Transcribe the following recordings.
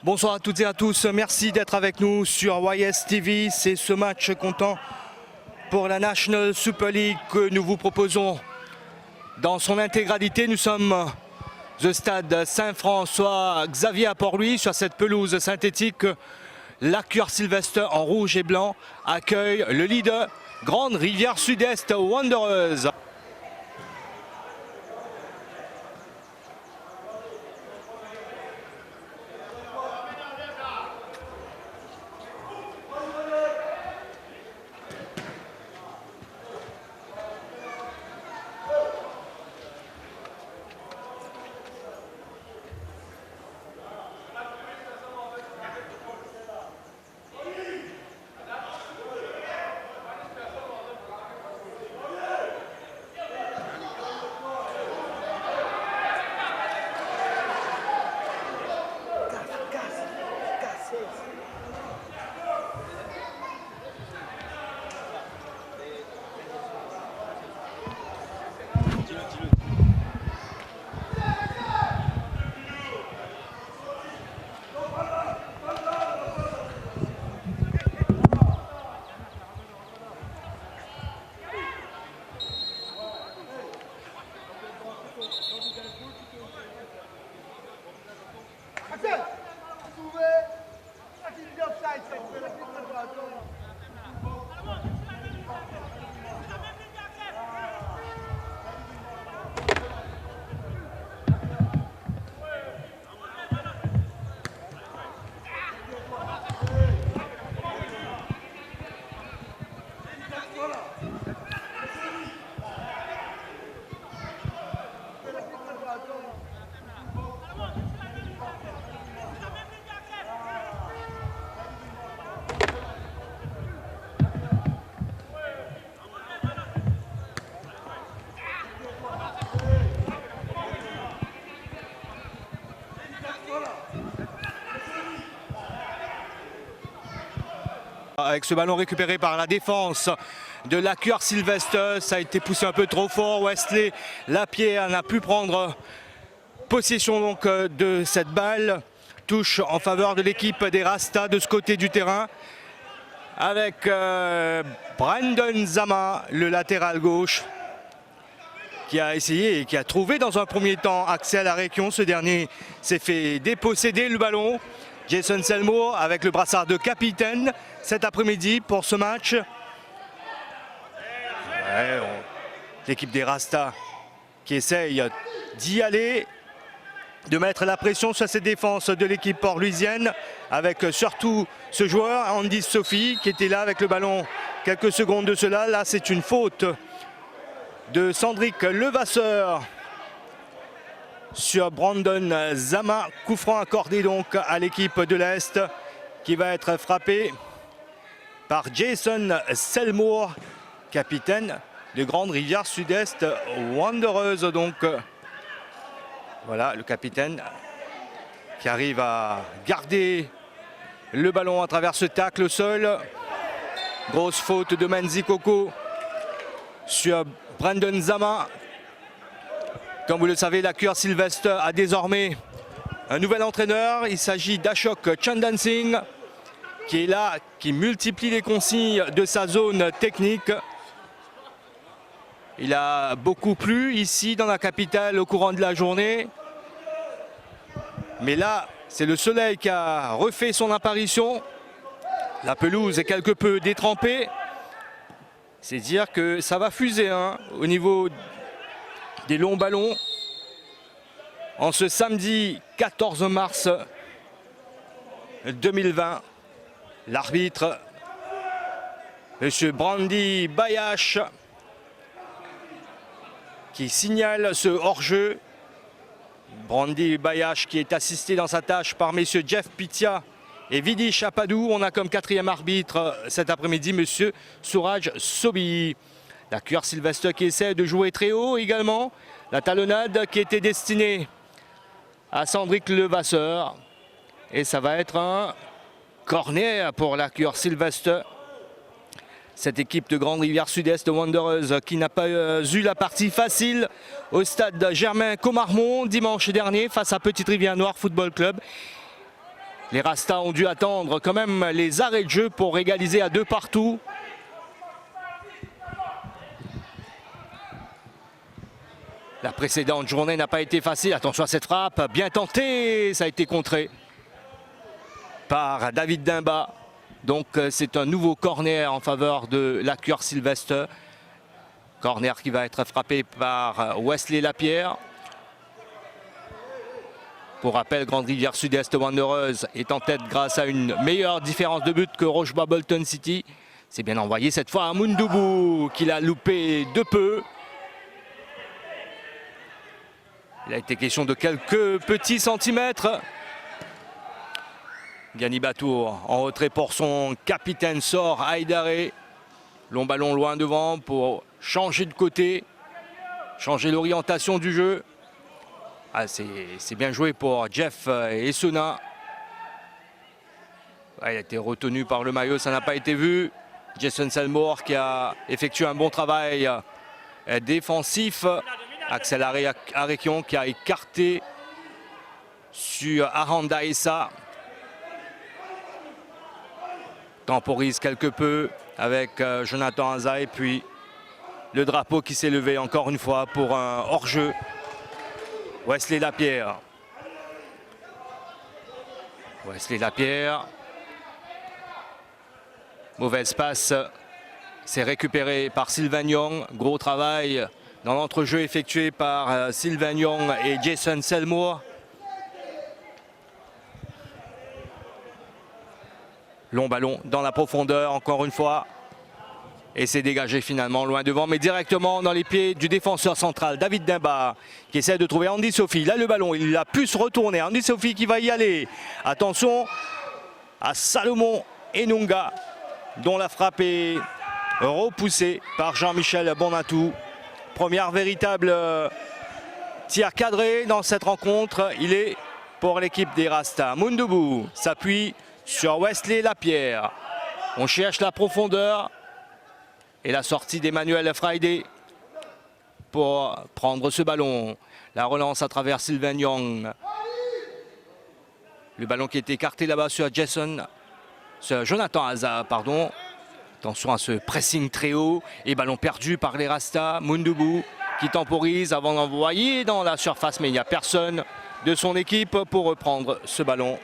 Bonsoir à toutes et à tous, merci d'être avec nous sur YS TV. C'est ce match comptant pour la National Super League que nous vous proposons dans son intégralité. Nous sommes au stade Saint-François Xavier à Port-Louis sur cette pelouse synthétique. La Cure Sylvester en rouge et blanc accueille le leader Grande Rivière Sud-Est Wanderers. Avec ce ballon récupéré par la défense de la Cure Sylvester, ça a été poussé un peu trop fort. Wesley Lapierre n'a pu prendre possession donc de cette balle. Touche en faveur de l'équipe des Rastas de ce côté du terrain. Avec Brandon Zama, le latéral gauche, qui a essayé et qui a trouvé dans un premier temps Axel Arekion. Ce dernier s'est fait déposséder le ballon. Jason Selmour avec le brassard de capitaine cet après-midi pour ce match. L'équipe des Rastas qui essaye d'y aller, de mettre la pression sur cette défense de l'équipe port-louisienne, avec surtout ce joueur, Andy Sophie, qui était là avec le ballon quelques secondes de cela. Là, c'est une faute de Sandrick Levasseur sur Brandon Zama. Coup franc accordé donc à l'équipe de l'Est, qui va être frappé par Jason Selmour, capitaine de Grande Rivière Sud-Est Wanderers. Donc voilà le capitaine qui arrive à garder le ballon à travers ce tacle au sol. Grosse faute de Menzi Coco sur Brandon Zama. Comme vous le savez, la Cure Sylvester a désormais un nouvel entraîneur. Il s'agit d'Ashok Chandan Singh, qui est là, qui multiplie les consignes de sa zone technique. Il a beaucoup plu ici dans la capitale au courant de la journée. Mais là, c'est le soleil qui a refait son apparition. La pelouse est quelque peu détrempée. C'est dire que ça va fuser au niveau des longs ballons. En ce samedi 14 mars 2020, l'arbitre, M. Brandy Bayash, qui signale ce hors-jeu. Brandy Bayash qui est assisté dans sa tâche par messieurs Jeff Pitia et Vidi Chapadou. On a comme quatrième arbitre cet après-midi monsieur Suraj Sobi. La Cure Sylvester qui essaie de jouer très haut également. La talonnade qui était destinée à Sandrick Levasseur. Et ça va être un corner pour la Cure Sylvester. Cette équipe de Grande Rivière Sud-Est Wanderers qui n'a pas eu la partie facile au stade Germain Comarmont dimanche dernier face à Petite Rivière Noire Football Club. Les Rastas ont dû attendre quand même les arrêts de jeu pour égaliser à 2 partout. La précédente journée n'a pas été facile. Attention à cette frappe, bien tentée, ça a été contré par David Dimba. Donc c'est un nouveau corner en faveur de l'Accur Sylvestre. Corner qui va être frappé par Wesley Lapierre. Pour rappel, Grande Rivière Sud-Est Wanderers est en tête grâce à une meilleure différence de but que Rochebois Bolton City. C'est bien envoyé cette fois à Mundubu qui l'a loupé de peu. Il a été question de quelques petits centimètres. Gani Batour en retrait pour son capitaine sort Haïdaré. Long ballon loin devant pour changer de côté, changer l'orientation du jeu. Ah, c'est bien joué pour Jeff Essona. Ah, il a été retenu par le maillot, ça n'a pas été vu. Jason Selmore qui a effectué un bon travail défensif. Axel Arekion qui a écarté sur Aranda Issa. Temporise quelque peu avec Jonathan Aza et puis le drapeau qui s'est levé encore une fois pour un hors-jeu. Wesley Lapierre. Wesley Lapierre. Mauvaise passe. C'est récupéré par Sylvain Young. Gros travail dans l'entrejeu effectué par Sylvain Young et Jason Selmore. Long ballon dans la profondeur encore une fois. Et c'est dégagé finalement loin devant, mais directement dans les pieds du défenseur central, David Dimba, qui essaie de trouver Andy Sophie. Là, le ballon, il a pu se retourner. Andy Sophie qui va y aller. Attention à Salomon Enunga, dont la frappe est repoussée par Jean-Michel Bonatou. Première véritable tir cadré dans cette rencontre. Il est pour l'équipe des Rastas. Mundubu s'appuie sur Wesley Lapierre. On cherche la profondeur. Et la sortie d'Emmanuel Friday pour prendre ce ballon. La relance à travers Sylvain Young. Le ballon qui est écarté là-bas sur Jonathan Aza, pardon. Attention à ce pressing très haut. Et ballon perdu par les Rastas. Mundubu qui temporise avant d'envoyer dans la surface. Mais il n'y a personne de son équipe pour reprendre ce ballon.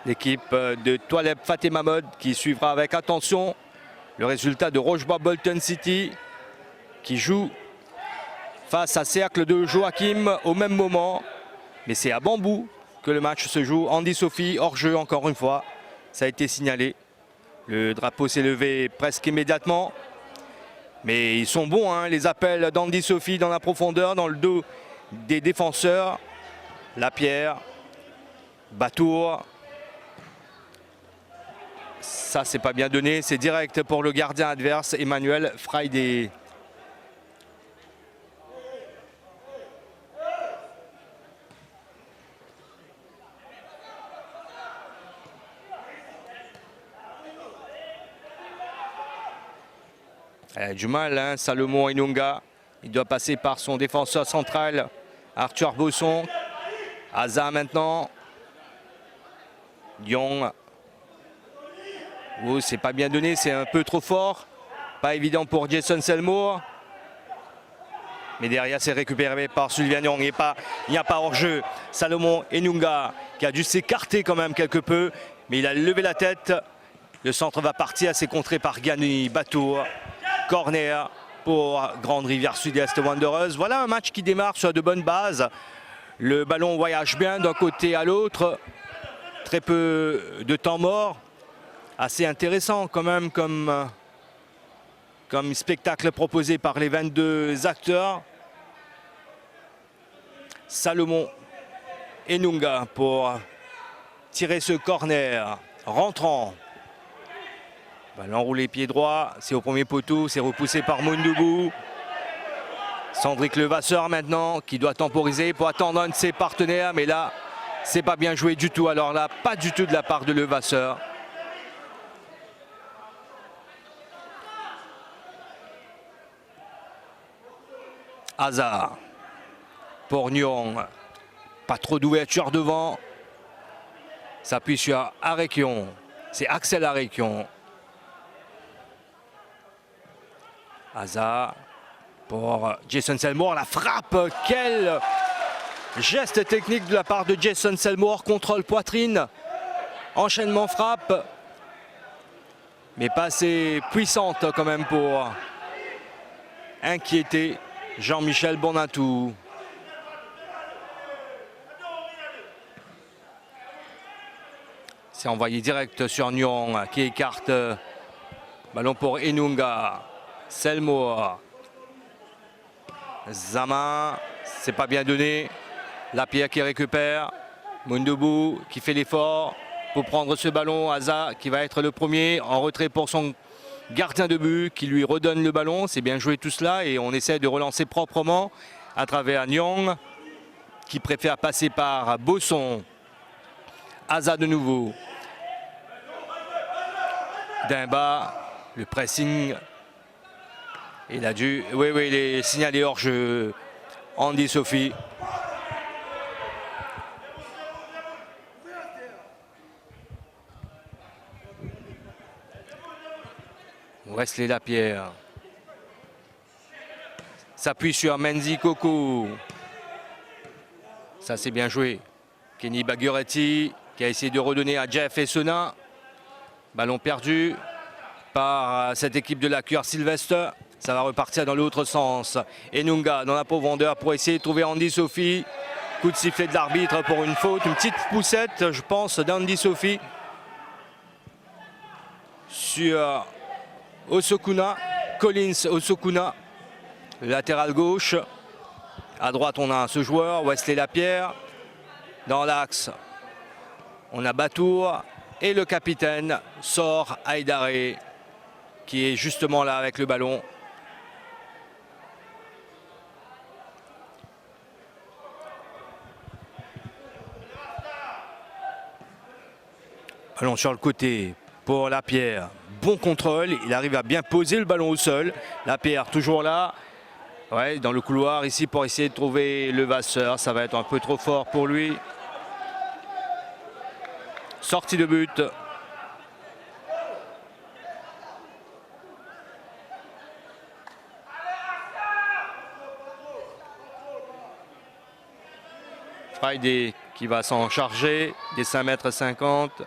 L'équipe de Toileb Fatima Mode qui suivra avec attention le résultat de Rochebois Bolton City qui joue face à Cercle de Joachim au même moment. Mais c'est à Bambou que le match se joue. Andy Sophie hors jeu encore une fois. Ça a été signalé. Le drapeau s'est levé presque immédiatement. Mais ils sont bons, hein, les appels d'Andy Sophie dans la profondeur, dans le dos des défenseurs. Lapierre, Batour. Ça, c'est pas bien donné. C'est direct pour le gardien adverse, Emmanuel Friday. Il a du mal, hein, Salomon Enunga. Il doit passer par son défenseur central, Arthur Bosson. Aza maintenant. Young. Oh, c'est pas bien donné, c'est un peu trop fort. Pas évident pour Jason Selmore. Mais derrière, c'est récupéré par Sylvain Young. Il n'y a pas hors-jeu. Salomon Enunga qui a dû s'écarter quand même quelque peu. Mais il a levé la tête. Le centre va partir, c'est contré par Gani Batour. Corner pour Grande Rivière Sud-Est Wanderers. Voilà un match qui démarre sur de bonnes bases. Le ballon voyage bien d'un côté à l'autre. Très peu de temps mort. Assez intéressant quand même comme spectacle proposé par les 22 acteurs. Salomon Enunga pour tirer ce corner rentrant. Ballon roulé pied droit, c'est au premier poteau, c'est repoussé par Mundubu. Cendric Levasseur maintenant qui doit temporiser pour attendre un de ses partenaires, mais là c'est pas bien joué du tout. Alors là, pas du tout de la part de Levasseur. Hazard pour Nyon. Pas trop d'ouverture devant. S'appuie sur Arekion. C'est Axel Arekion. Hazard pour Jason Selmore. La frappe. Quel geste technique de la part de Jason Selmore. Contrôle poitrine. Enchaînement frappe. Mais pas assez puissante quand même pour inquiéter Jean-Michel Bonatou. C'est envoyé direct sur Nyon qui écarte. Ballon pour Enunga. Selmore. Zama. C'est pas bien donné. Lapierre qui récupère. Mundubou qui fait l'effort pour prendre ce ballon. Hazard qui va être le premier en retrait pour son gardien de but qui lui redonne le ballon. C'est bien joué tout cela et on essaie de relancer proprement à travers Nyong qui préfère passer par Bosson. Hazard de nouveau. Dimba, le pressing. Il a dû... Oui, il est signalé hors jeu. Andy Sophie. Wesley Lapierre s'appuie sur Menzi Coco. Ça c'est bien joué. Kenny Baguretti qui a essayé de redonner à Jeff Essona. Ballon perdu par cette équipe de la Cure Sylvestre. Ça va repartir dans l'autre sens. Enunga dans la profondeur pour essayer de trouver Andy Sophie. Coup de sifflet de l'arbitre pour une faute. Une petite poussette je pense d'Andy Sophie sur Osokuna, Collins Osokuna, latéral gauche. À droite, on a ce joueur, Wesley Lapierre. Dans l'axe, on a Batour. Et le capitaine sort Haïdaré, qui est justement là avec le ballon. Ballon sur le côté pour Lapierre. Bon contrôle, il arrive à bien poser le ballon au sol. Lapierre toujours là, ouais, dans le couloir ici pour essayer de trouver le Vasseur. Ça va être un peu trop fort pour lui. Sortie de but. Friday qui va s'en charger des 5,50 m.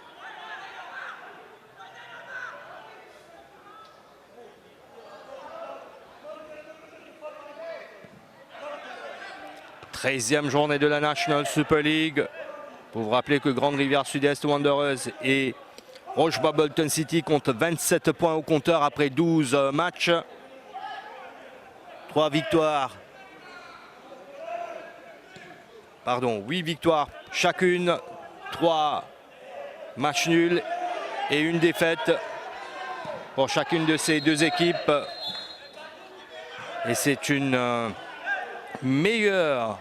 Treizième journée de la National Super League. Pour vous rappeler que Grande Rivière Sud-Est Wanderers et Rochebois Bolton City comptent 27 points au compteur après 12 matchs. 8 victoires chacune, 3 matchs nuls et une défaite pour chacune de ces deux équipes. Et c'est une meilleure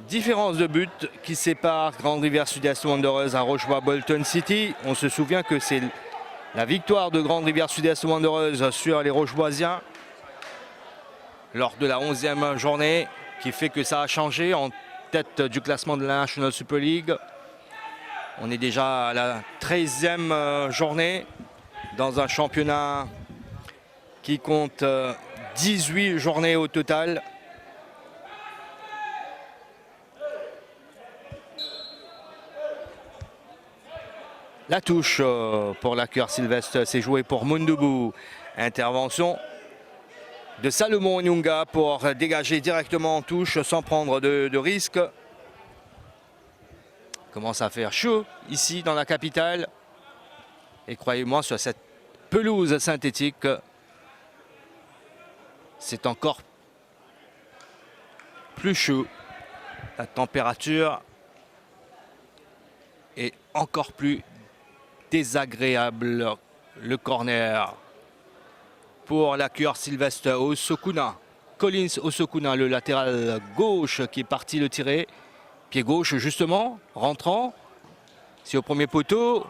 différence de but qui sépare Grande Rivière Sud-Est Wanderers à Rochebois Bolton City. On se souvient que c'est la victoire de Grande Rivière Sud-Est Wanderers sur les Rocheboisiens lors de la 11e journée qui fait que ça a changé en tête du classement de la National Super League. On est déjà à la 13e journée dans un championnat qui compte 18 journées au total. La touche pour la Cure Sylvestre, c'est joué pour Mundubou. Intervention de Salomon Enunga pour dégager directement en touche sans prendre de risque. Commence à faire chaud ici dans la capitale. Et croyez-moi, sur cette pelouse synthétique, c'est encore plus chaud. La température est encore plus désagréable. Le corner pour la Cure Sylvestre Osokuna. Collins Osokuna, le latéral gauche qui est parti le tirer. Pied gauche justement, rentrant. C'est au premier poteau.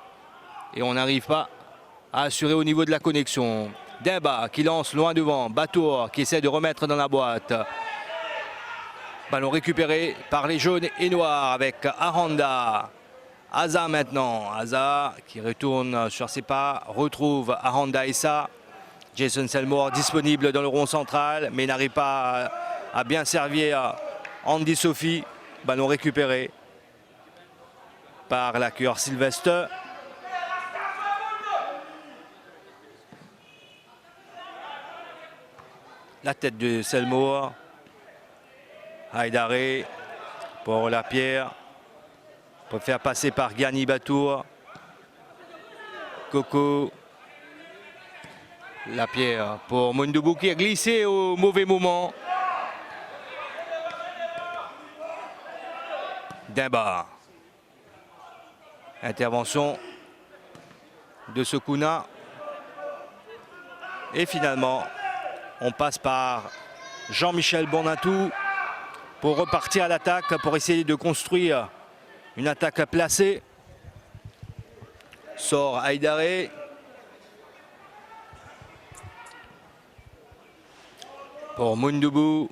Et on n'arrive pas à assurer au niveau de la connexion. Demba qui lance loin devant. Batour qui essaie de remettre dans la boîte. Ballon récupéré par les jaunes et noirs avec Aranda. Aza maintenant. Aza qui retourne sur ses pas. Retrouve Aranda Issa. Jason Selmore disponible dans le rond central, mais n'arrive pas à bien servir Andy Sophie. Ballon récupéré par la cure Sylvestre. La tête de Selmore. Haïdaré pour la pierre. Pour faire passer par Gani Batour. Coco. La pierre pour Mundubu qui a glissé au mauvais moment. Demba. Intervention de Sukuna. Et finalement, on passe par Jean-Michel Bonatou pour repartir à l'attaque, pour essayer de construire une attaque placée. Sort Haïdaré. Pour Mundubu,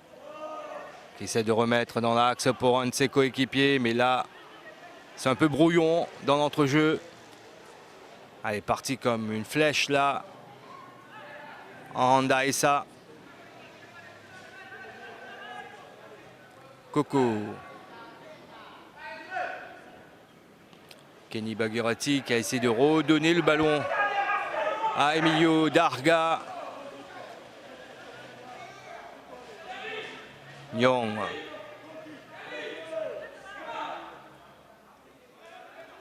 qui essaie de remettre dans l'axe pour un de ses coéquipiers, mais là, c'est un peu brouillon dans l'entrejeu. Elle est partie comme une flèche là. Aranda Issa. Coco. Kenny Bagurati qui a essayé de redonner le ballon à Emilio Darga. Nyong.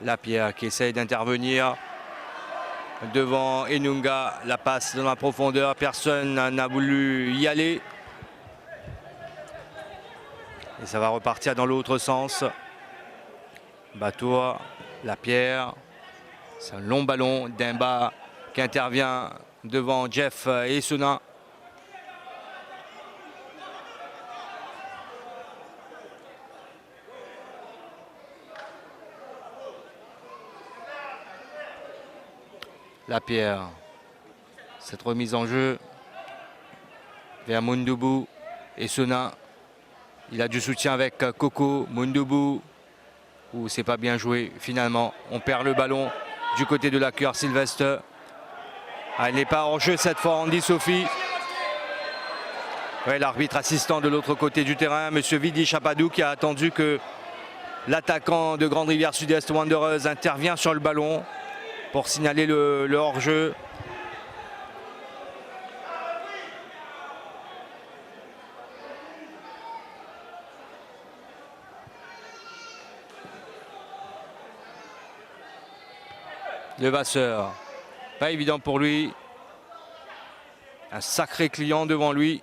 Lapierre qui essaye d'intervenir devant Enunga. La passe dans la profondeur. Personne n'a voulu y aller. Et ça va repartir dans l'autre sens. Batour. Lapierre. C'est un long ballon. Demba qui intervient devant Jeff et Sona. Lapierre, cette remise en jeu vers Mundubu et Sona. Il a du soutien avec Coco. Mundubu, où c'est pas bien joué finalement. On perd le ballon du côté de la cure Sylvestre. Elle n'est pas en jeu cette fois, Andy Sophie. Ouais, l'arbitre assistant de l'autre côté du terrain, monsieur Vidi Chapadou, qui a attendu que l'attaquant de Grande Rivière Sud-Est Wanderers intervient sur le ballon pour signaler le hors-jeu. Levasseur, pas évident pour lui. Un sacré client devant lui.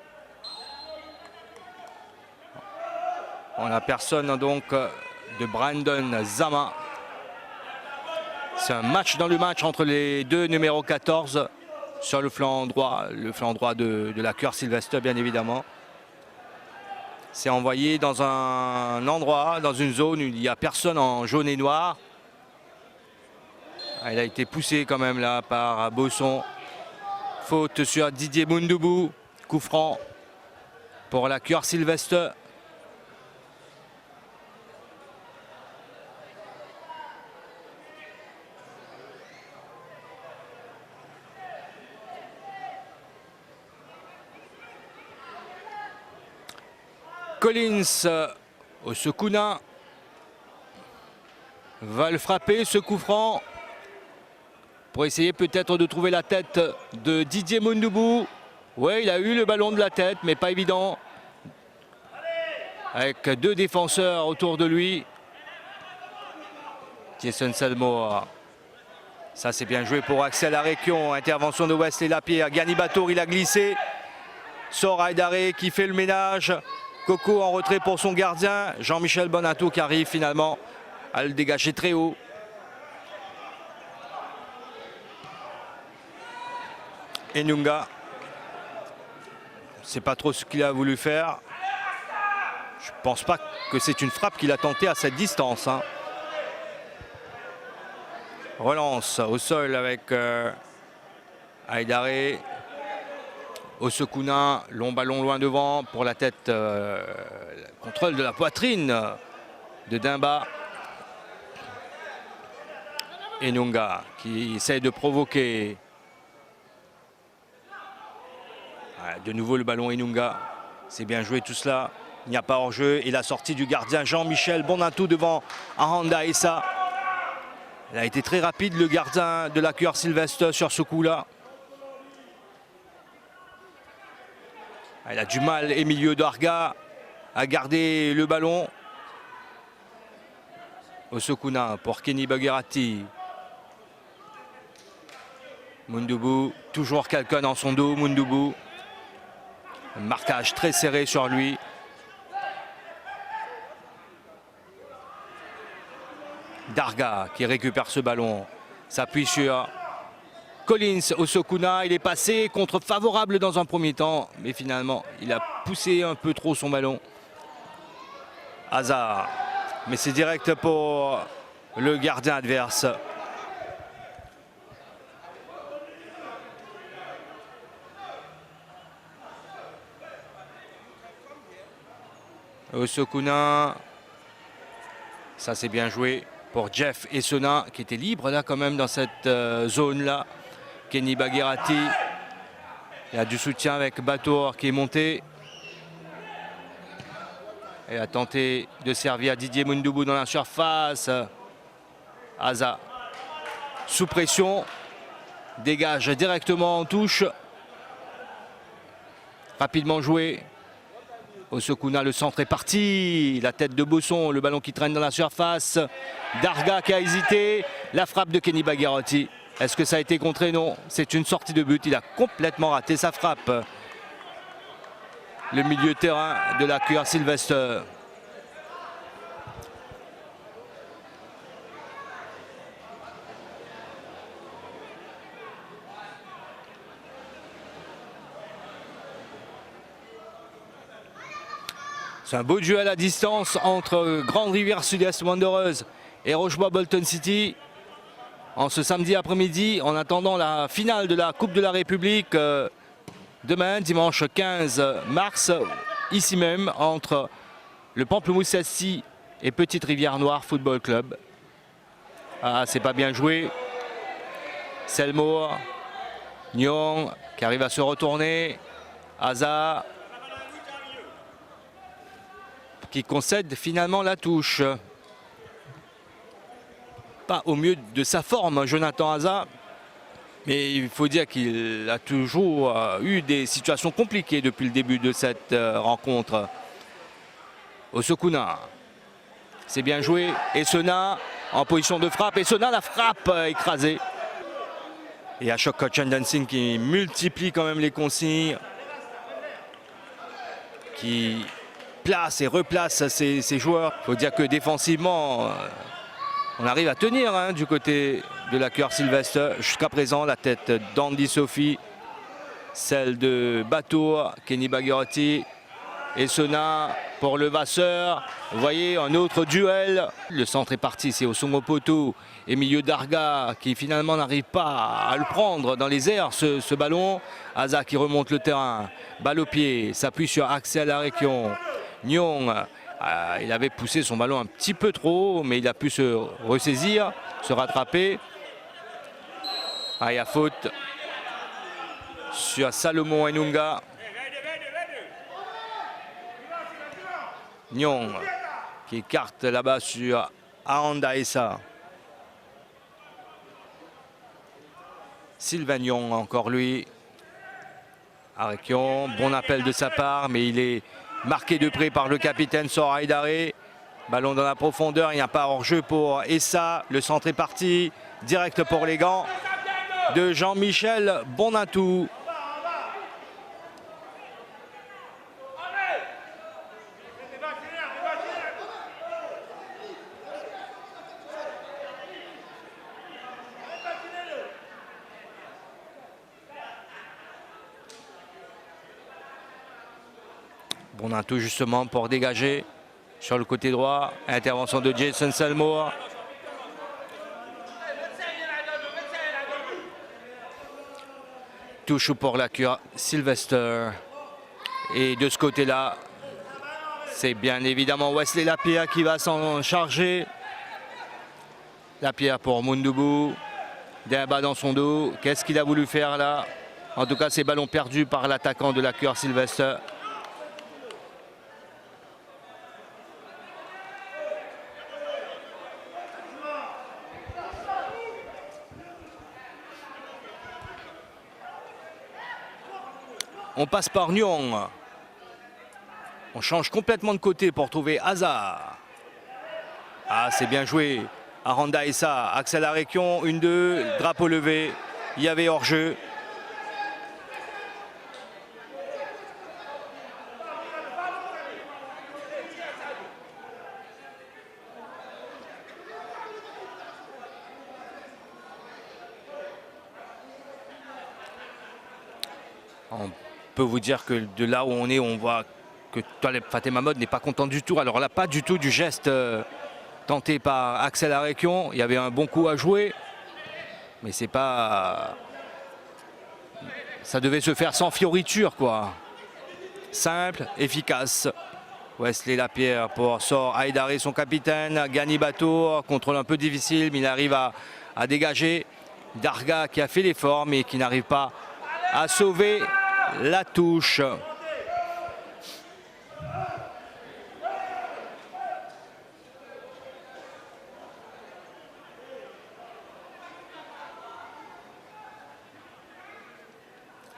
On n'a personne donc de Brandon Zama. C'est un match dans le match entre les deux numéros 14 sur le flanc droit de la cure Sylvestre, bien évidemment. C'est envoyé dans un endroit, dans une zone où il n'y a personne en jaune et noir. Il a été poussé quand même là par Bosson. Faute sur Didier Mundubu. Coup franc pour la cure Sylvestre. Collins au Sukuna va le frapper, ce coup franc, pour essayer peut-être de trouver la tête de Didier Mundubu. Oui, il a eu le ballon de la tête, mais pas évident. Avec deux défenseurs autour de lui. Jason Selmore. Ça, c'est bien joué pour Axel Arekion. Intervention de Wesley Lapierre. Gani Batour, il a glissé. Sort Haïdaré qui fait le ménage. Coco en retrait pour son gardien. Jean-Michel Bonatou qui arrive finalement à le dégager très haut. Enunga. Je ne sais pas trop ce qu'il a voulu faire. Je ne pense pas que c'est une frappe qu'il a tentée à cette distance. Hein. Relance au sol avec Haïdaré. Osokuna, long ballon loin devant pour la tête. Contrôle de la poitrine de Dimba. Enunga qui essaie de provoquer. De nouveau le ballon Enunga. C'est bien joué tout cela. Il n'y a pas hors-jeu. Et la sortie du gardien Jean-Michel Bonantou devant Aranda Essa. Il a été très rapide le gardien de la QR Sylvestre sur ce coup-là. Il a du mal, Emilio Darga, à garder le ballon. Osokuna pour Kenny Bagherati. Mundubu, toujours quelqu'un dans son dos, Mundubu. Un marquage très serré sur lui. Darga qui récupère ce ballon, s'appuie sur Collins. Osokuna, il est passé contre favorable dans un premier temps, mais finalement il a poussé un peu trop son ballon. Hazard, mais c'est direct pour le gardien adverse. Osokuna, ça c'est bien joué pour Jeff Essona qui était libre là quand même dans cette zone là. Kenny Bagherati, il a du soutien avec Batour qui est monté. Et a tenté de servir Didier Mundubu dans la surface. Aza sous pression, dégage directement en touche. Rapidement joué. Osokuna, le centre est parti. La tête de Bosson, le ballon qui traîne dans la surface. Darga qui a hésité. La frappe de Kenny Bagherati. Est-ce que ça a été contré? Non. C'est une sortie de but. Il a complètement raté sa frappe. Le milieu de terrain de la QR Sylvestre. C'est un beau duel à distance entre Grande Rivière Sud-Est Wanderers et Rochebois Bolton City. En ce samedi après-midi, en attendant la finale de la Coupe de la République demain, dimanche 15 mars, ici même, entre le Pamplemousse SC et Petite Rivière Noire Football Club. Ah, c'est pas bien joué. Selmour, Nyong qui arrive à se retourner. Hazard qui concède finalement la touche. Pas au mieux de sa forme, Jonathan Hazard. Mais il faut dire qu'il a toujours eu des situations compliquées depuis le début de cette rencontre. Osokuna, c'est bien joué. Essona en position de frappe. Essona, la frappe écrasée. Et Ashok Chandansing qui multiplie quand même les consignes. Qui place et replace ses joueurs. Il faut dire que défensivement, on arrive à tenir du côté de la QR Sylvestre. Jusqu'à présent, la tête d'Andy Sophie, celle de Batour, Kenny Bagherati, Essona pour le Vasseur. Vous voyez, un autre duel. Le centre est parti, c'est Osongopoto et milieu Darga qui finalement n'arrive pas à le prendre dans les airs, ce ballon. Hazard qui remonte le terrain, balle au pied, s'appuie sur Axel Arekion. Nyong, il avait poussé son ballon un petit peu trop, mais il a pu se ressaisir, se rattraper. Il y a faute sur Salomon Enunga. Nyong qui écarte là-bas sur Aranda Essa. Sylvain Nyong, encore lui. Arekion, bon appel de sa part, mais il est marqué de près par le capitaine Sor Haïdaré. Ballon dans la profondeur, il n'y a pas hors-jeu pour Essa. Le centre est parti, direct pour les gants de Jean-Michel Bonantou. Bonantou justement pour dégager sur le côté droit. Intervention de Jason Selmour. touche pour la cure Sylvester. Et de ce côté-là, c'est bien évidemment Wesley Lapierre qui va s'en charger. Lapierre pour Mundubou. Demba dans son dos. Qu'est-ce qu'il a voulu faire là? En tout cas, c'est ballon perdu par l'attaquant de la cure Sylvester. On passe par Nyon. On change complètement de côté pour trouver Hazard. Ah, c'est bien joué. Aranda Issa, Axel Arekion, 1-2, drapeau levé. Il y avait hors-jeu. On peut vous dire que de là où on est, on voit que Taleb Fatemamod n'est pas content du tout. Alors là, pas du tout du geste tenté par Axel Arekion. Il y avait un bon coup à jouer, mais c'est pas... Ça devait se faire sans fioriture, quoi. Simple, efficace. Wesley Lapierre pour sort Haïdaré, son capitaine. Gani Bato, contrôle un peu difficile, mais il arrive à dégager. Darga qui a fait l'effort, mais qui n'arrive pas à sauver la touche.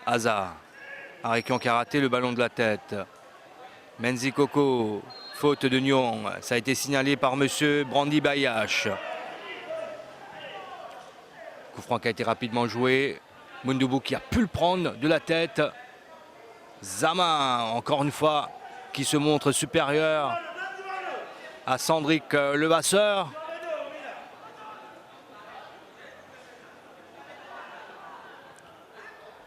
Hazard. Arekion qui a raté le ballon de la tête. Menzi Koko, faute de Nyon. Ça a été signalé par monsieur Brandy Bayash. Coup franc qui a été rapidement joué. Mundubou qui a pu le prendre de la tête. Zama, encore une fois, qui se montre supérieur à Sandrick Levasseur.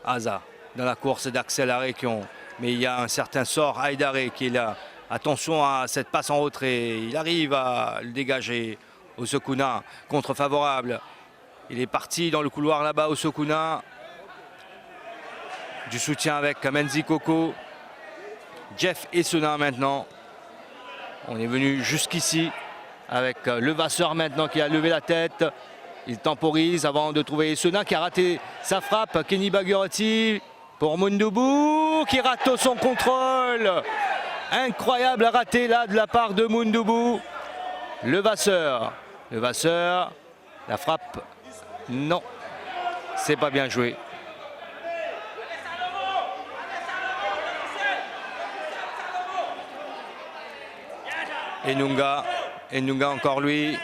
Hazard dans la course d'Axel Arekion. Mais il y a un certain sort Haïdaré qui est là. Attention à cette passe en retrait. Il arrive à le dégager. Osokuna, contre favorable. Il est parti dans le couloir là-bas, Osokuna. Du soutien avec Menzi Koko. Jeff Essona maintenant. On est venu jusqu'ici avec Levasseur maintenant qui a levé la tête. Il temporise avant de trouver Essona qui a raté sa frappe. Kenny Baguerotti pour Mundubou qui rate son contrôle. Incroyable raté là de la part de Mundubou. Levasseur. Levasseur. La frappe. Non. C'est pas bien joué. Enunga encore lui.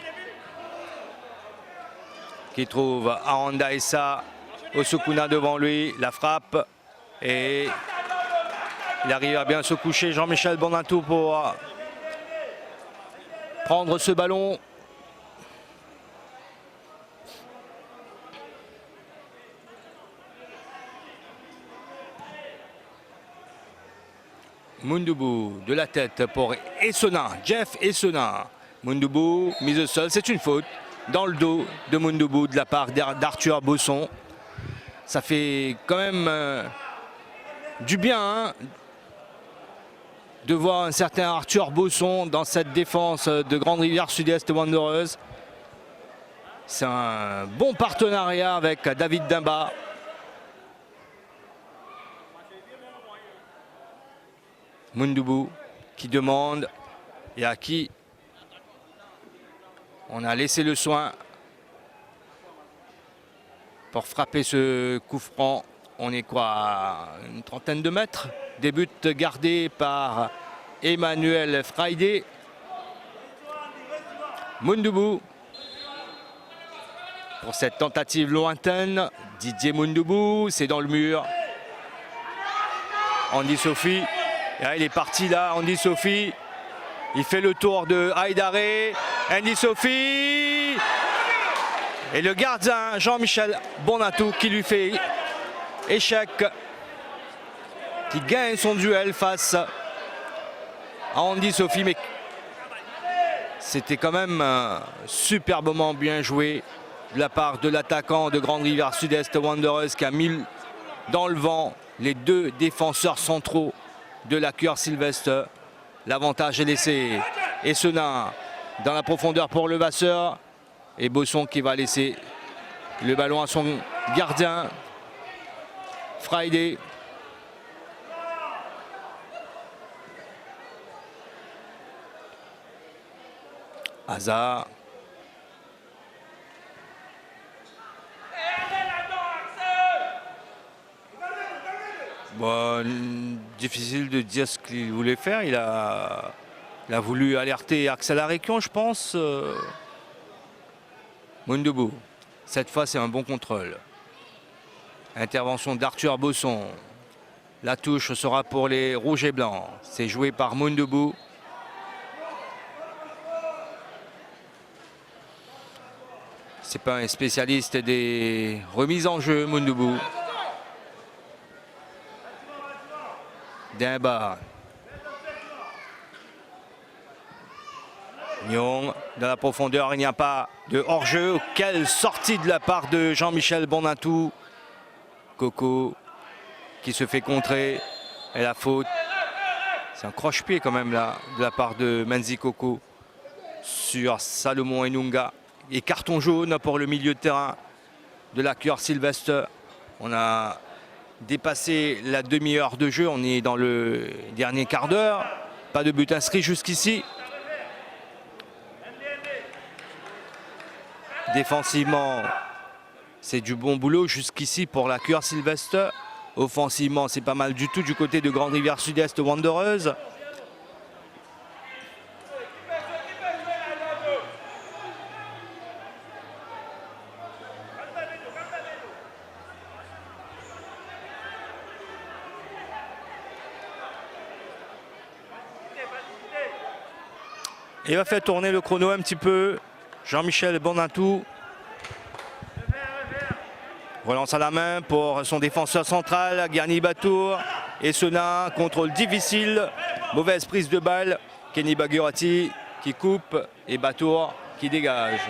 Qui trouve Aranda Issa. Osokuna devant lui. La frappe. Et il arrive à bien se coucher. Jean-Michel Bonatou pour prendre ce ballon. Mundubou de la tête pour Essona. Jeff Essona. Mundubou mise au sol. C'est une faute dans le dos de Mundubou de la part d'Arthur Bosson. Ça fait quand même du bien hein, de voir un certain Arthur Bosson dans cette défense de Grande Rivière Sud-Est Wanderers. C'est un bon partenariat avec David Demba. Mundubou qui demande et à qui on a laissé le soin pour frapper ce coup franc. On est quoi à une trentaine de mètres. Des buts gardés par Emmanuel Friday. Mundubou pour cette tentative lointaine. Didier Mundubou, c'est dans le mur. Andy Sophie. Et là, il est parti là, Andy Sophie. Il fait le tour de Haïdaré. Andy Sophie. Et le gardien Jean-Michel Bonatou qui lui fait échec. Qui gagne son duel face à Andy Sophie. Mais c'était quand même superbement bien joué de la part de l'attaquant de Grande Rivière Sud-Est Wanderers qui a mis dans le vent les deux défenseurs centraux de la Cure Sylvestre. L'avantage est laissé. Et Senin dans la profondeur pour Levasseur. Et Bosson qui va laisser le ballon à son gardien. Friday. Hazard. Bon, difficile de dire ce qu'il voulait faire. Il a voulu alerter Axel Arekion, je pense. Moundebout. Cette fois, c'est un bon contrôle. Intervention d'Arthur Bosson. La touche sera pour les rouges et blancs. C'est joué par Moundebout. C'est pas un spécialiste des remises en jeu, Moundebout. Dimba. Nyong dans la profondeur, il n'y a pas de hors-jeu. Quelle sortie de la part de Jean-Michel Bonnatou. Coco qui se fait contrer. Et la faute. C'est un croche-pied quand même là de la part de Menzi Coco sur Salomon Enunga. Et carton jaune pour le milieu de terrain de la Cure Sylvestre. On a dépassé la demi-heure de jeu. On est dans le dernier quart d'heure. Pas de but inscrit jusqu'ici. Défensivement, c'est du bon boulot jusqu'ici pour la Cure Sylvestre. Offensivement, c'est pas mal du tout du côté de Grande Rivière Sud-Est Wanderers. Il va faire tourner le chrono un petit peu. Jean-Michel Bonnatou. Relance à la main pour son défenseur central, Garni Batour. Et Senin, contrôle difficile. Mauvaise prise de balle. Kenny Bagurati qui coupe et Batour qui dégage.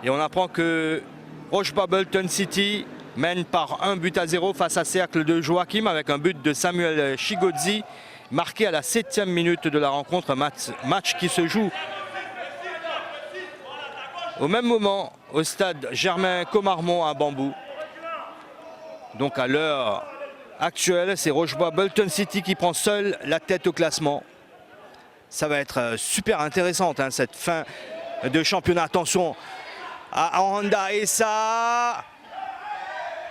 Et on apprend que Rocheba Bolton City mène par 1-0 face à Cercle de Joachim avec un but de Samuel Chigozzi. Marqué à la 7e minute de la rencontre, match qui se joue au même moment au stade Germain Comarmont à Bambou. Donc à l'heure actuelle, c'est Rochebois Bolton City qui prend seul la tête au classement. Ça va être super intéressante hein, cette fin de championnat. Attention à Honda et ça.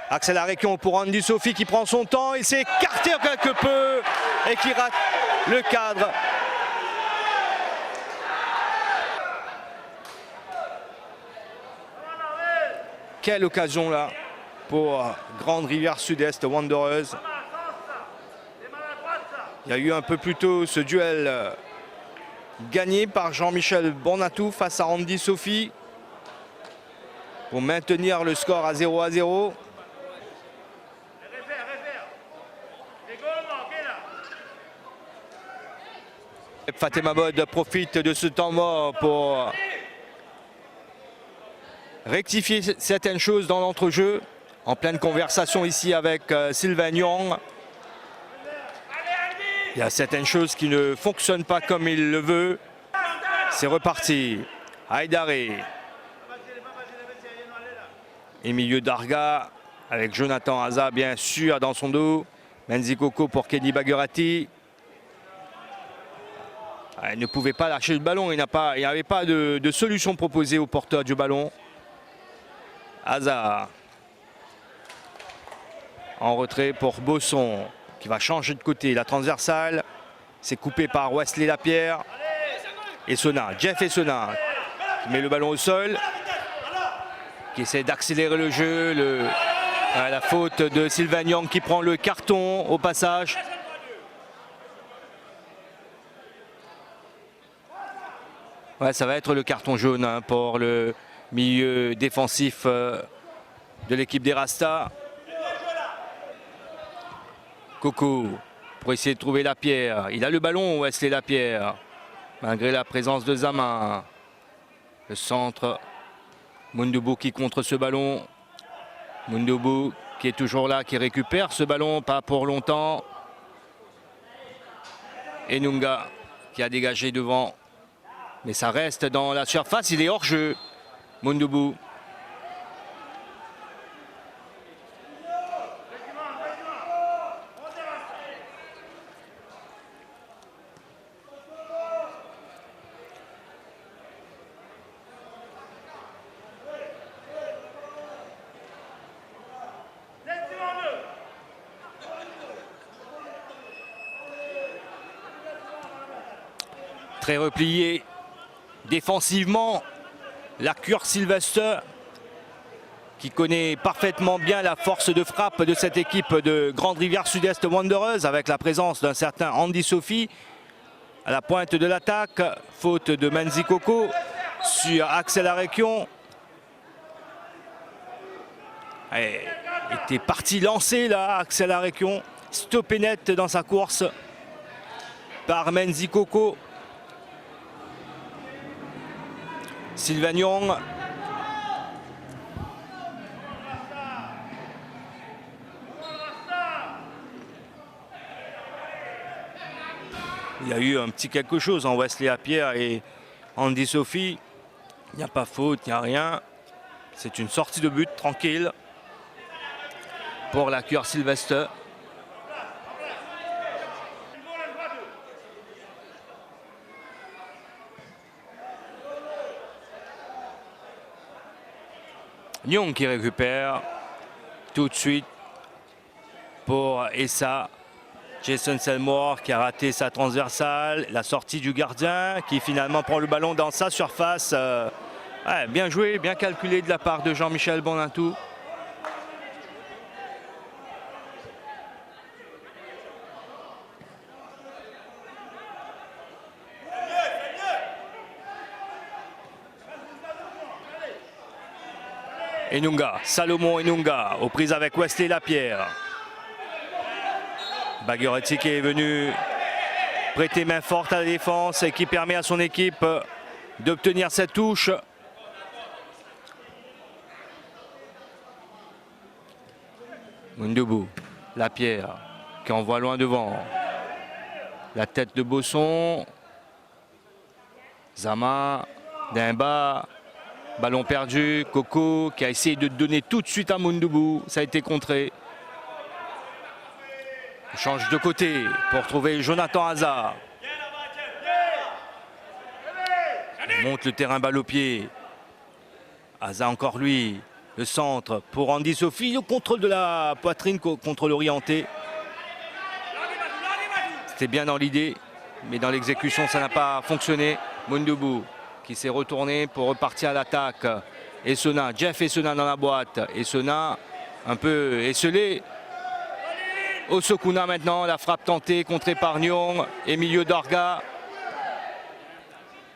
Axel Arekion pour Andy Sophie qui prend son temps. Il s'est écarté quelque peu et qui rate le cadre. Quelle occasion là pour Grande Rivière Sud-Est Wanderers. Il y a eu un peu plus tôt ce duel gagné par Jean-Michel Bonnatou face à Andy Sophie pour maintenir le score à 0-0. Fatima Bod profite de ce temps mort pour rectifier certaines choses dans l'entrejeu. En pleine conversation ici avec Sylvain Nyong. Il y a certaines choses qui ne fonctionnent pas comme il le veut. C'est reparti. Haïdaré. Et milieu d'Arga avec Jonathan Haza bien sûr dans son dos. Menzi Coco pour Kenny Bagurati. Il ne pouvait pas lâcher le ballon, il n'y avait pas de solution proposée au porteur du ballon. Hazard. En retrait pour Bosson qui va changer de côté. La transversale, c'est coupé par Wesley Lapierre. Et Senin, Jeff et Senin qui met le ballon au sol. Qui essaie d'accélérer le jeu. La faute de Sylvain Nyong qui prend le carton au passage. Ouais, ça va être le carton jaune hein, pour le milieu défensif de l'équipe des Rastas. Coco pour essayer de trouver Lapierre. Il a le ballon, Wesley Lapierre. Malgré la présence de Zama. Le centre. Moundebout qui contre ce ballon. Mundubu qui est toujours là, qui récupère ce ballon, pas pour longtemps. Enunga qui a dégagé devant. Mais ça reste dans la surface, il est hors jeu. Mundubu. Très replié défensivement, l'Arcur Sylvester qui connaît parfaitement bien la force de frappe de cette équipe de Grande Rivière Sud-Est Wanderers avec la présence d'un certain Andy Sophie à la pointe de l'attaque. Faute de Menzi Coco sur Axel Arekion. Il était parti lancer là, Axel Arekion, stoppé net dans sa course par Menzi Coco. Sylvain Nyong. Il y a eu un petit quelque chose en Wesley Lapierre et Andy Sophie. Il n'y a pas faute, il n'y a rien. C'est une sortie de but tranquille pour la Cure Sylvester. Nyong qui récupère tout de suite pour Essa. Jason Selmore qui a raté sa transversale. La sortie du gardien qui finalement prend le ballon dans sa surface. Ouais, bien joué, bien calculé de la part de Jean-Michel Bonintou. Enunga, Salomon Enunga, aux prises avec Wesley Lapierre. Bagueretti qui est venu prêter main forte à la défense et qui permet à son équipe d'obtenir cette touche. Mundubu, Lapierre qui envoie loin devant. La tête de Bosson. Zama, Dimba. Ballon perdu, Coco qui a essayé de donner tout de suite à Mundubu. Ça a été contré. Il change de côté pour trouver Jonathan Hazard. Il monte le terrain balle au pied. Hazard encore lui. Le centre pour Andy Sophie. Le contrôle de la poitrine, contrôle orienté. C'était bien dans l'idée, mais dans l'exécution ça n'a pas fonctionné. Mundubu qui s'est retourné pour repartir à l'attaque. Essona, Jeff Essona dans la boîte. Essona un peu esselé. Osokuna maintenant, la frappe tentée, contrée par Nyong. Emilio Dorga.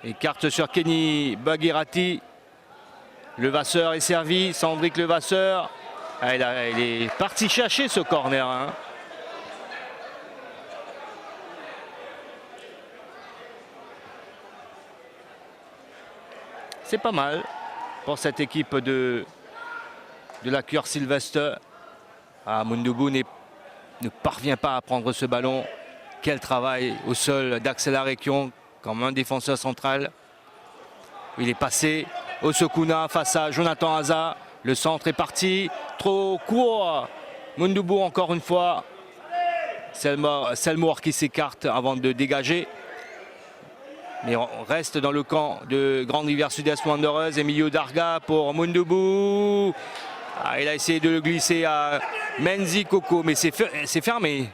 Et carte sur Kenny Baguirati. Levasseur est servi, Sandrick Levasseur. Ah, il est parti chercher ce corner. Hein. C'est pas mal pour cette équipe de la Cure Sylvester. Ah, Mundubu ne parvient pas à prendre ce ballon. Quel travail au sol d'Axel Arekion comme un défenseur central. Il est passé. Osokuna face à Jonathan Hazard. Le centre est parti. Trop court. Mundubu encore une fois. Selmore qui s'écarte avant de dégager. Mais on reste dans le camp de Grande Rivière Sud-Est Wanderers. Emilio Darga pour Mundubu. Ah, il a essayé de le glisser à Menzi Coco, mais c'est fermé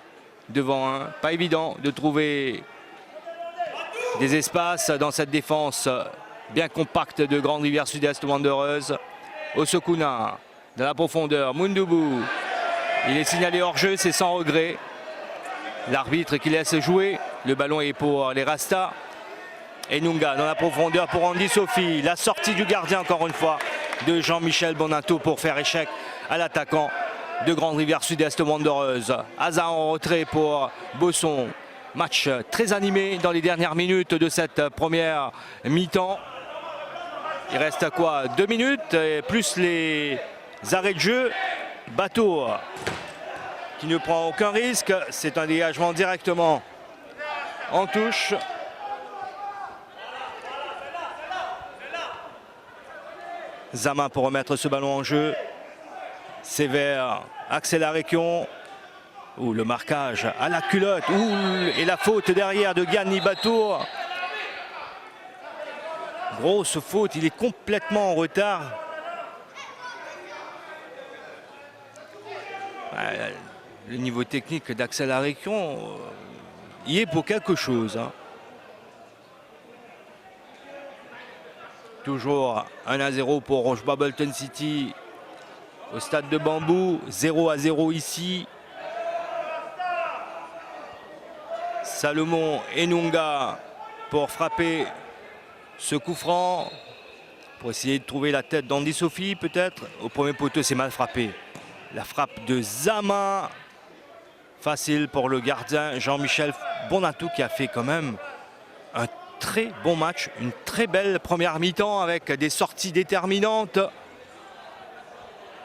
devant. Hein. Pas évident de trouver des espaces dans cette défense bien compacte de Grande Rivière Sud-Est Wanderers. Osokuna dans la profondeur. Mundubu. Il est signalé hors jeu, c'est sans regret. L'arbitre qui laisse jouer. Le ballon est pour les Rastas. Enunga dans la profondeur pour Andy Sophie. La sortie du gardien encore une fois de Jean-Michel Bonintou pour faire échec à l'attaquant de Grande Rivière Sud-Est Wanderers. Hazard en retrait pour Bosson. Match très animé dans les dernières minutes de cette première mi-temps. Il reste à quoi 2 minutes et plus les arrêts de jeu. Batour qui ne prend aucun risque. C'est un dégagement directement en touche. Zama pour remettre ce ballon en jeu. C'est vers Axel Arekion. Ouh, le marquage à la culotte. Ouh, et la faute derrière de Gianni Batour. Grosse faute, il est complètement en retard. Le niveau technique d'Axel Arekion y est pour quelque chose. Toujours 1-0 pour Rocheba Bolton City au stade de Bambou. 0-0 ici. Salomon Enunga pour frapper ce coup franc. Pour essayer de trouver la tête d'Andy Sophie peut-être. Au premier poteau, c'est mal frappé. La frappe de Zama. Facile pour le gardien Jean-Michel Bonatou qui a fait quand même un très bon match. Une très belle première mi-temps avec des sorties déterminantes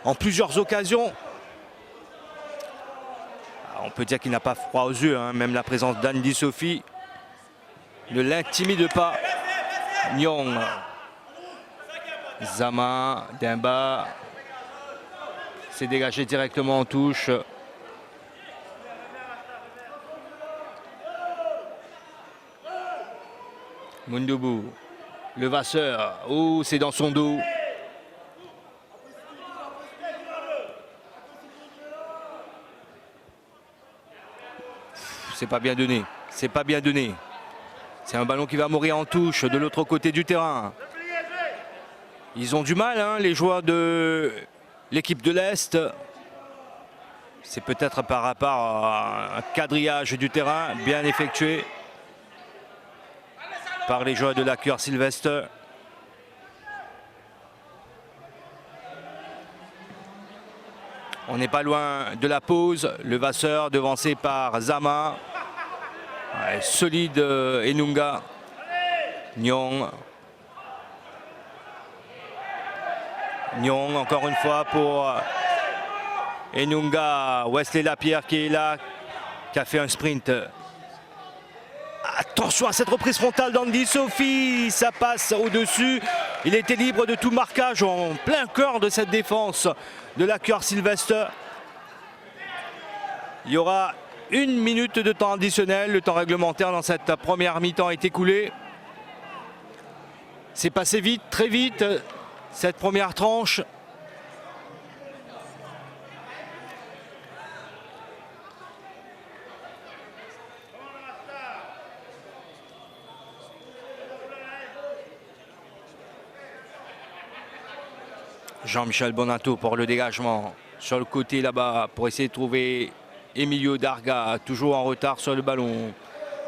en plusieurs occasions. On peut dire qu'il n'a pas froid aux yeux, hein. Même la présence d'Andy Sophie ne l'intimide pas. Nyong, Zama, Demba s'est dégagé directement en touche. Mundubu, le Vasseur, oh, c'est dans son dos. C'est pas bien donné, c'est pas bien donné. C'est un ballon qui va mourir en touche de l'autre côté du terrain. Ils ont du mal, hein, les joueurs de l'équipe de l'Est. C'est peut-être par rapport à un quadrillage du terrain bien effectué par les joueurs de la Cure Sylvester. On n'est pas loin de la pause. Le Vasseur devancé par Zama. Ouais, solide Enunga. Nyong. Nyong encore une fois pour Enunga. Wesley Lapierre qui est là, qui a fait un sprint. Attention à cette reprise frontale d'Andy Sophie, ça passe au-dessus. Il était libre de tout marquage en plein cœur de cette défense de la Cure Sylvester. Il y aura 1 minute de temps additionnel. Le temps réglementaire dans cette première mi-temps est écoulé. C'est passé vite, très vite, cette première tranche. Jean-Michel Bonato pour le dégagement sur le côté là-bas pour essayer de trouver Emilio Darga, toujours en retard sur le ballon.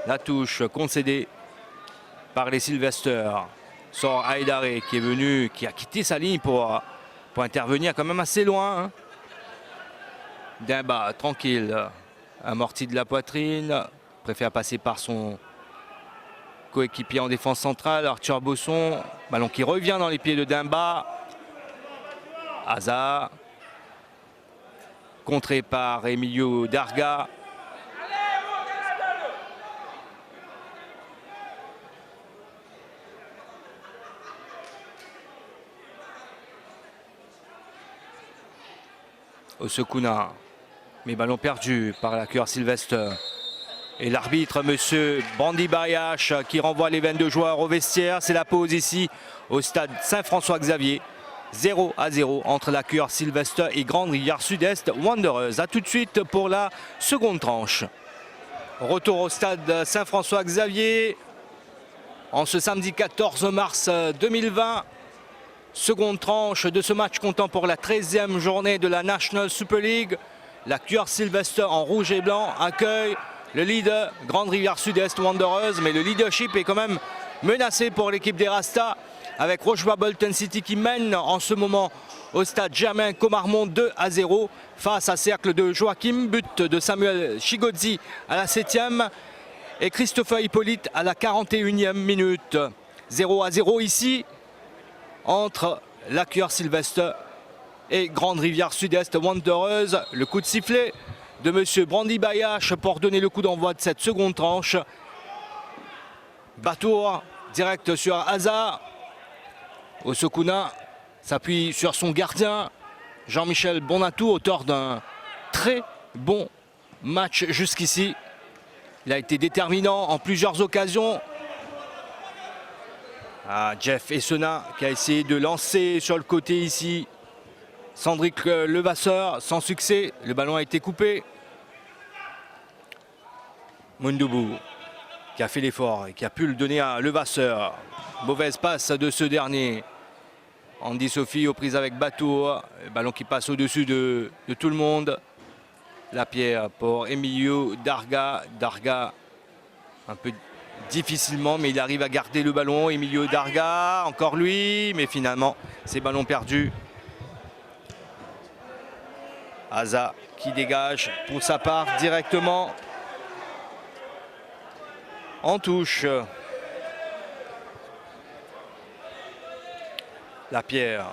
La touche concédée par les Sylvester. Sort Haïdaré qui est venu, qui a quitté sa ligne pour intervenir quand même assez loin. Demba, tranquille, amorti de la poitrine, préfère passer par son coéquipier en défense centrale, Arthur Bosson. Ballon qui revient dans les pieds de Demba. Hazard, contré par Emilio Darga. Osokuna, mais ballon perdu par la Cure Sylvester. Et l'arbitre, monsieur Brandy Bariache, qui renvoie les 22 joueurs au vestiaire. C'est la pause ici au stade Saint-François-Xavier. 0-0 entre la Cure Sylvester et Grande Rivière Sud-Est Wanderers. A tout de suite pour la seconde tranche. Retour au stade Saint-François-Xavier en ce samedi 14 mars 2020. Seconde tranche de ce match comptant pour la 13e journée de la National Super League. La Cure Sylvester en rouge et blanc accueille le leader Grande Rivière Sud-Est Wanderers. Mais le leadership est quand même menacé pour l'équipe des Rastas, avec Rocheba Bolton City qui mène en ce moment au stade Germain Comarmont 2-0 face à cercle de Joachim, but de Samuel Chigozzi à la 7e et Christopher Hippolyte à la 41e minute. 0-0 ici entre la Cure Sylvester et Grande Rivière Sud-Est Wanderers. Le coup de sifflet de M. Brandy Bayash pour donner le coup d'envoi de cette seconde tranche. Batour direct sur Hazard. Osokuna s'appuie sur son gardien Jean-Michel Bonatou, auteur d'un très bon match jusqu'ici. Il a été déterminant en plusieurs occasions. Jeff Essena qui a essayé de lancer sur le côté ici. Cendric Levasseur sans succès. Le ballon a été coupé. Moundoubou qui a fait l'effort et qui a pu le donner à Levasseur. Mauvaise passe de ce dernier. Andy Sophie aux prises avec Batour. Le ballon qui passe au-dessus de tout le monde. Lapierre pour Emilio Darga. Darga un peu difficilement, mais il arrive à garder le ballon. Emilio Darga, encore lui, mais finalement, c'est ballon perdu. Aza qui dégage pour sa part directement en touche. Lapierre.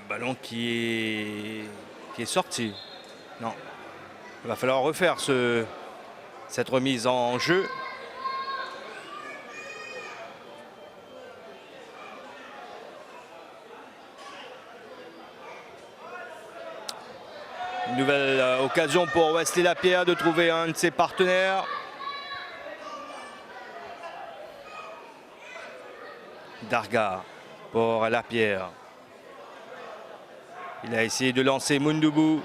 Ballon qui est sorti. Non. Il va falloir refaire cette remise en jeu. Une nouvelle occasion pour Wesley Lapierre de trouver un de ses partenaires. Darga pour Lapierre. Il a essayé de lancer Moundoubou.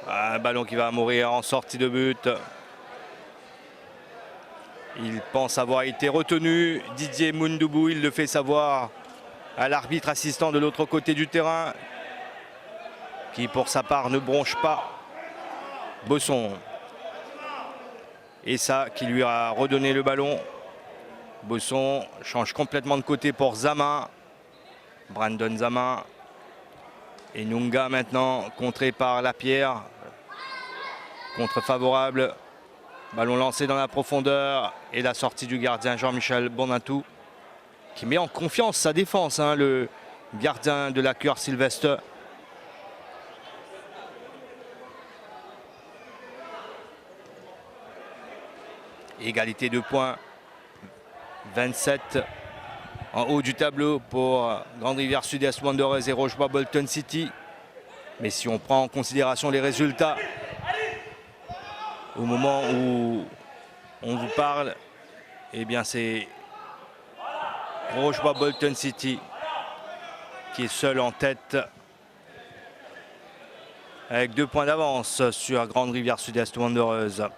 Un ballon qui va mourir en sortie de but. Il pense avoir été retenu. Didier Moundoubou, il le fait savoir à l'arbitre assistant de l'autre côté du terrain, qui pour sa part ne bronche pas. Bosson. Et ça qui lui a redonné le ballon. Bosson change complètement de côté pour Zama. Brandon Zama. Et Nunga maintenant contré par Lapierre. Contre favorable. Ballon lancé dans la profondeur. Et la sortie du gardien Jean-Michel Bonatou. Qui met en confiance sa défense, hein, le gardien de la Cure Sylvestre. Égalité de points. 27 en haut du tableau pour Grande Rivière Sud-Est Wanderers et Rochebois Bolton City. Mais si on prend en considération les résultats au moment où on vous parle, eh bien c'est Rochebois Bolton City qui est seul en tête avec 2 points d'avance sur Grande Rivière Sud-Est Wanderers.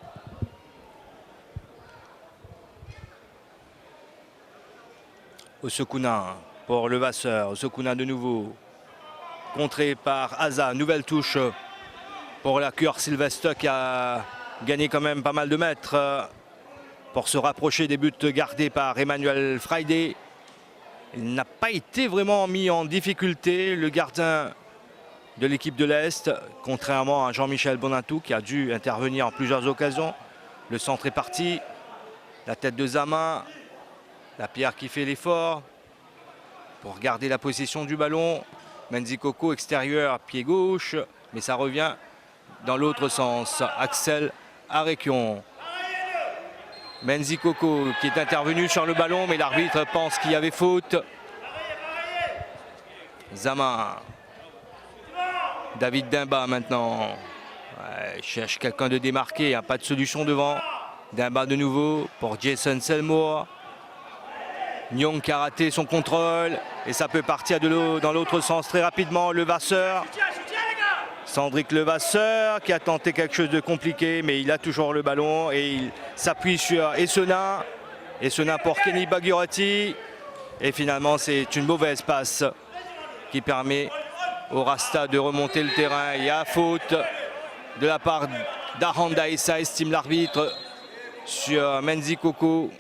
Osokuna pour Levasseur. Osokuna de nouveau. Contré par Aza. Nouvelle touche pour la Cure Sylvestre qui a gagné quand même pas mal de mètres pour se rapprocher des buts gardés par Emmanuel Friday. Il n'a pas été vraiment mis en difficulté, le gardien de l'équipe de l'Est, contrairement à Jean-Michel Bonatou qui a dû intervenir en plusieurs occasions. Le centre est parti. La tête de Zama. Lapierre qui fait l'effort pour garder la possession du ballon. Menzi Coco extérieur, pied gauche, mais ça revient dans l'autre sens. Axel Arekion. Menzi Coco qui est intervenu sur le ballon, mais l'arbitre pense qu'il y avait faute. Zama. David Dimba maintenant. Ouais, cherche quelqu'un de démarqué, il n'y a pas de solution devant. Dimba de nouveau pour Jason Selmour. Nyong qui a raté son contrôle et ça peut partir dans l'autre sens très rapidement. Levasseur. Cendric Levasseur qui a tenté quelque chose de compliqué, mais il a toujours le ballon et il s'appuie sur Essena. Essena pour Kenny Bagurotti. Et finalement, c'est une mauvaise passe qui permet au Rasta de remonter le terrain. Il y a faute de la part d'Aranda Issa, estime l'arbitre, sur Menzi Coco.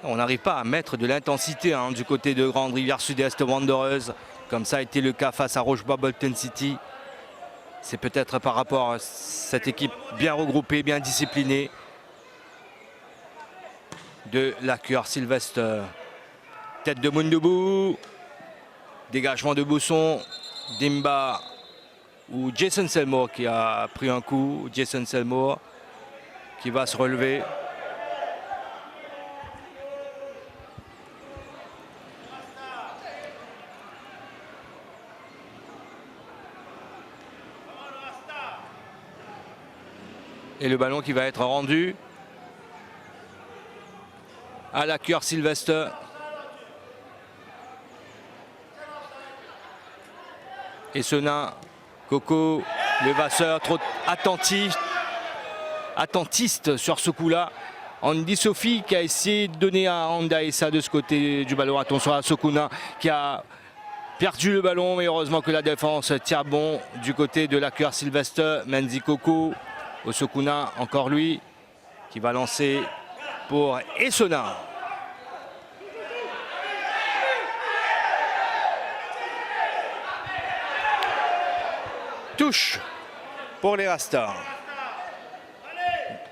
On n'arrive pas à mettre de l'intensité du côté de Grande Rivière Sud-Est Wanderers, comme ça a été le cas face à Rochebois Bolton City. C'est peut-être par rapport à cette équipe bien regroupée, bien disciplinée de la cure Sylvester. Tête de Mundubu, dégagement de Bousson, Dimba ou Jason Selmore qui a pris un coup. Jason Selmore qui va se relever. Et le ballon qui va être rendu à la cure Sylvester. Et Senin, Coco, Levasseur, trop attentiste sur ce coup-là. Andy Sophie qui a essayé de donner à Anda Essa de ce côté du ballon. Attention à Sokuna qui a perdu le ballon, mais heureusement que la défense tire bon du côté de la cure Sylvester. Menzi Coco, Osokuna, encore lui, qui va lancer pour Essona. Touche pour les Rastas.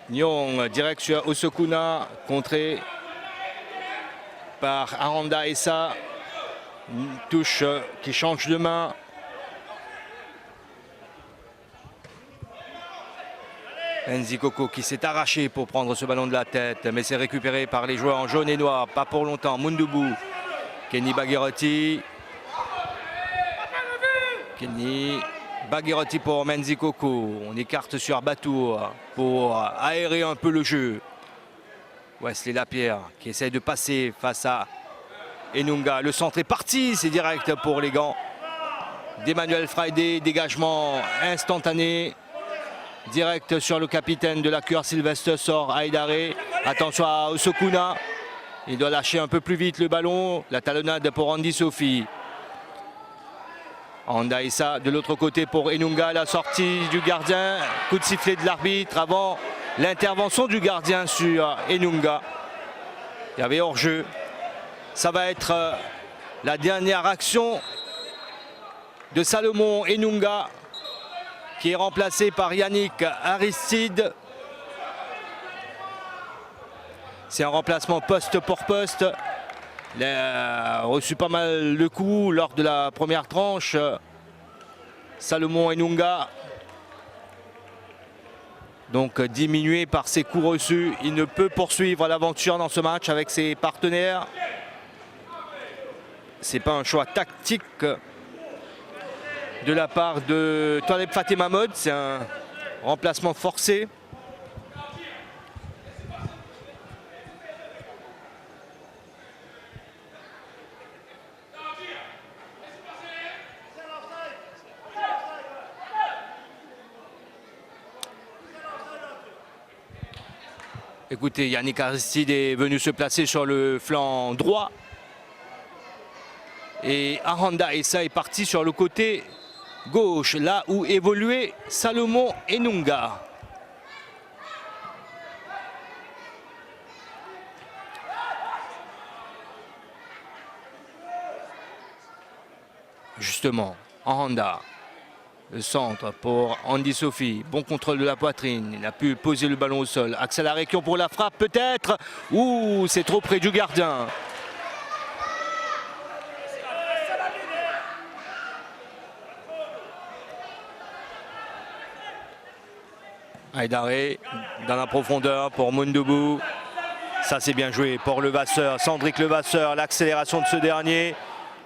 Nyong direct sur Osokuna, contré par Aranda Essa. Une touche qui change de main. Enzi Coco qui s'est arraché pour prendre ce ballon de la tête, mais c'est récupéré par les joueurs en jaune et noir. Pas pour longtemps. Mundubu, Kenny Bagherotti. Kenny Bagherotti pour Menzi Coco. On écarte sur Batour pour aérer un peu le jeu. Wesley Lapierre qui essaie de passer face à Enunga. Le centre est parti, c'est direct pour les gants d'Emmanuel Friday. Dégagement instantané. Direct sur le capitaine de la cure Sylvester sort Haïdaré. Attention à Osokuna. Il doit lâcher un peu plus vite le ballon. La talonnade pour Andy Sophie. Anda Essa de l'autre côté pour Enunga. La sortie du gardien. Coup de sifflet de l'arbitre avant l'intervention du gardien sur Enunga. Il y avait hors-jeu. Ça va être la dernière action de Salomon Enunga, qui est remplacé par Yannick Aristide. C'est un remplacement poste pour poste. Il a reçu pas mal de coups lors de la première tranche. Salomon Enunga. Donc diminué par ses coups reçus, il ne peut poursuivre l'aventure dans ce match avec ses partenaires. C'est pas un choix tactique de la part de Taleb Fatima Mode, c'est un remplacement forcé. Écoutez, Yannick Aristide est venu se placer sur le flanc droit. Et Aranda Essa est parti sur le côté gauche, là où évoluait Salomon Enunga. Justement, Aranda, le centre pour Andy Sophie. Bon contrôle de la poitrine, il a pu poser le ballon au sol. Axel Arekion pour la frappe peut-être. Ouh, c'est trop près du gardien. Haïdaré dans la profondeur pour Mundubu. Ça c'est bien joué pour Levasseur, Cendric Levasseur, l'accélération de ce dernier.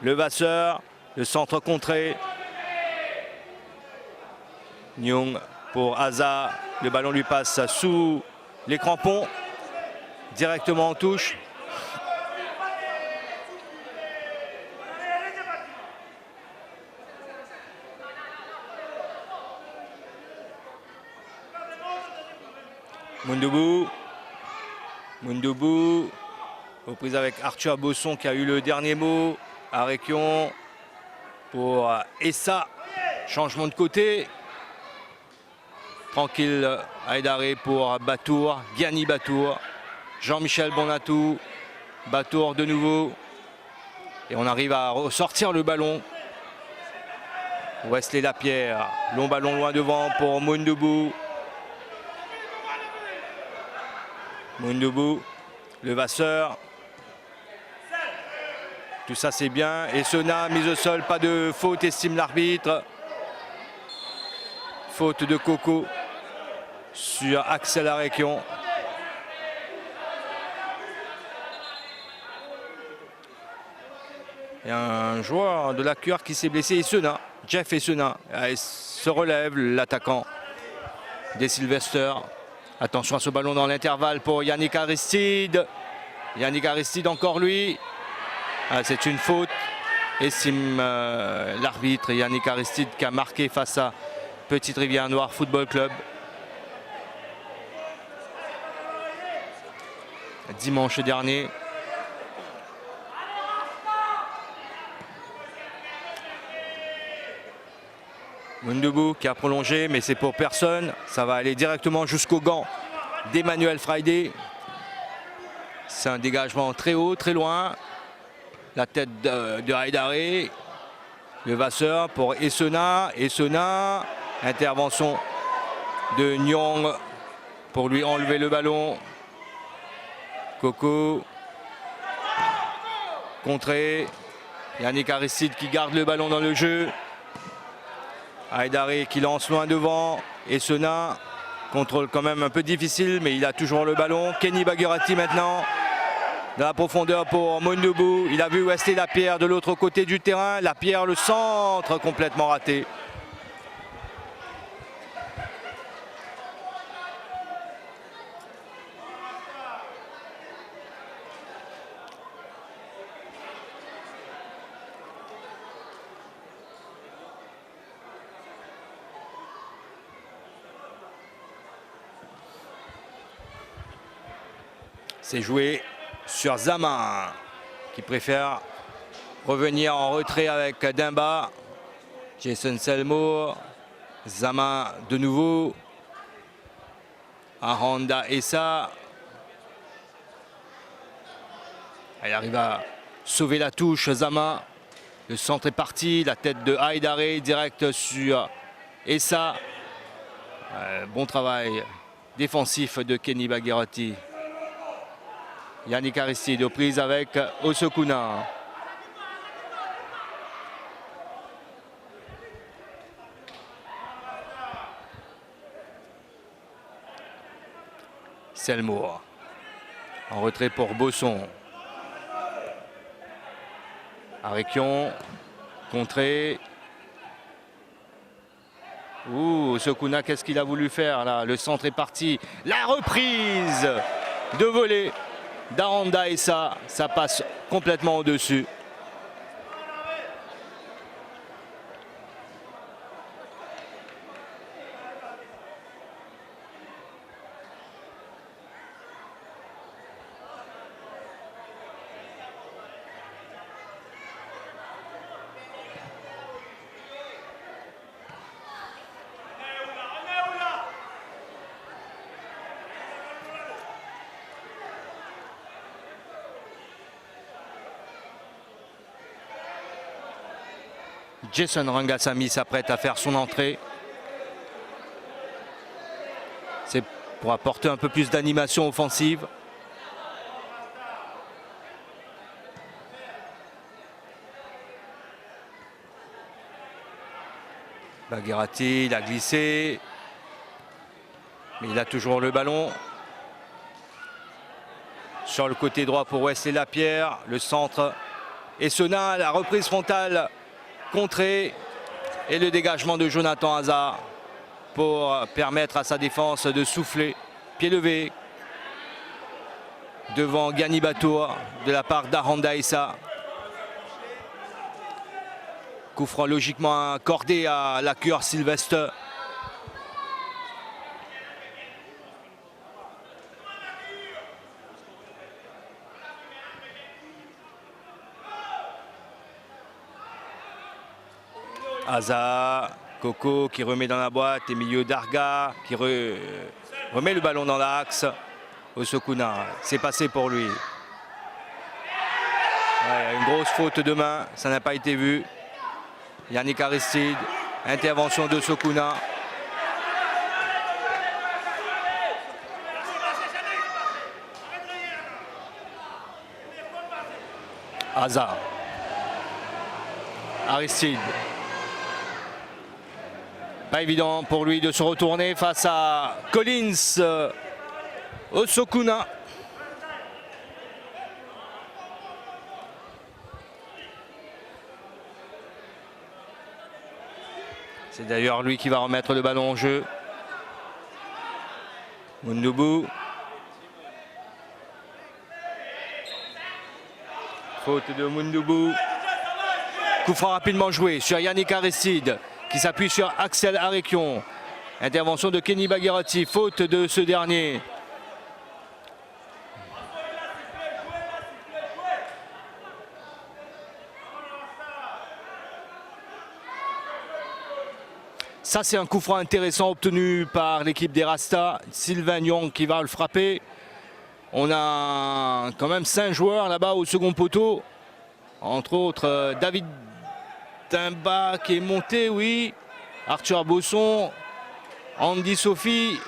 Levasseur, le centre contré. Nyong pour Aza, le ballon lui passe sous les crampons, directement en touche. Mundubu, reprise avec Arthur Bosson qui a eu le dernier mot. Arekion pour Essa, changement de côté. Tranquille, Haïdaré pour Batour, Gianni Batour, Jean-Michel Bonatou, Batour de nouveau. Et on arrive à ressortir le ballon. Wesley Lapierre. Long ballon loin devant pour Moundoubou. Moundoubou. Le Vasseur. Tout ça c'est bien. Et Sona, mise au sol, pas de faute, estime l'arbitre. Faute de Coco sur Axel Arekion. Il y a un joueur de la Cure qui s'est blessé, Essena, Jeff Essena. Il se relève, l'attaquant des Sylvester. Attention à ce ballon dans l'intervalle pour Yannick Aristide. Yannick Aristide encore lui. C'est une faute, estime l'arbitre. Yannick Aristide qui a marqué face à Petite Rivière Noire Football Club. Dimanche dernier. Moundoubou qui a prolongé, mais c'est pour personne. Ça va aller directement jusqu'au gant d'Emmanuel Friday. C'est un dégagement très haut, très loin. La tête de Haïdaré. Le Vasseur pour Essena. Essena. Intervention de Nyong pour lui enlever le ballon. Coco. Contré. Yannick Aristide qui garde le ballon dans le jeu. Haïdaré qui lance loin devant. Essena. Contrôle quand même un peu difficile, mais il a toujours le ballon. Kenny Baghirati maintenant. Dans la profondeur pour Moundoubou. Il a vu Wesley Lapierre de l'autre côté du terrain. Lapierre, le centre complètement raté. C'est joué sur Zama qui préfère revenir en retrait avec Dimba. Jason Selmour. Zama de nouveau. Aranda Essa. Elle arrive à sauver la touche, Zama. Le centre est parti. La tête de Haïdaré direct sur Essa. Bon travail défensif de Kenny Baghirati. Yannick Aristide aux prises avec Osokuna. Selmour. En retrait pour Bosson. Arekion. Contré. Ouh, Osokuna, qu'est-ce qu'il a voulu faire là? Le centre est parti. La reprise de volée d'Aranda Essa, ça passe complètement au-dessus. Jason Rangasamy s'apprête à faire son entrée. C'est pour apporter un peu plus d'animation offensive. Baghirati, il a glissé. Mais il a toujours le ballon. Sur le côté droit pour Wesley Lapierre. Le centre. Essena, la reprise frontale. Contré et le dégagement de Jonathan Hazard pour permettre à sa défense de souffler. Pied levé devant Gani Batour de la part d'Aranda Essa. Coup franc logiquement accordé à la Cure Sylvester. Hazard, Coco qui remet dans la boîte, Emilio Darga qui remet le ballon dans l'axe. Osokuna, c'est passé pour lui. Ouais, une grosse faute de main, ça n'a pas été vu. Yannick Aristide, intervention de Sokuna. Hazard. Aristide. Pas évident pour lui de se retourner face à Collins Osokuna. C'est d'ailleurs lui qui va remettre le ballon en jeu. Mundubu. Faute de Mundubu. Coup franc rapidement joué sur Yannick Aristide qui s'appuie sur Axel Arekion. Intervention de Kenny Bagherati, faute de ce dernier. Ça, c'est un coup franc intéressant obtenu par l'équipe des Rasta. Sylvain Young qui va le frapper. On a quand même 5 joueurs là-bas au second poteau. Entre autres, David Timba qui est monté, oui. Arthur Bosson, Andy Sophie,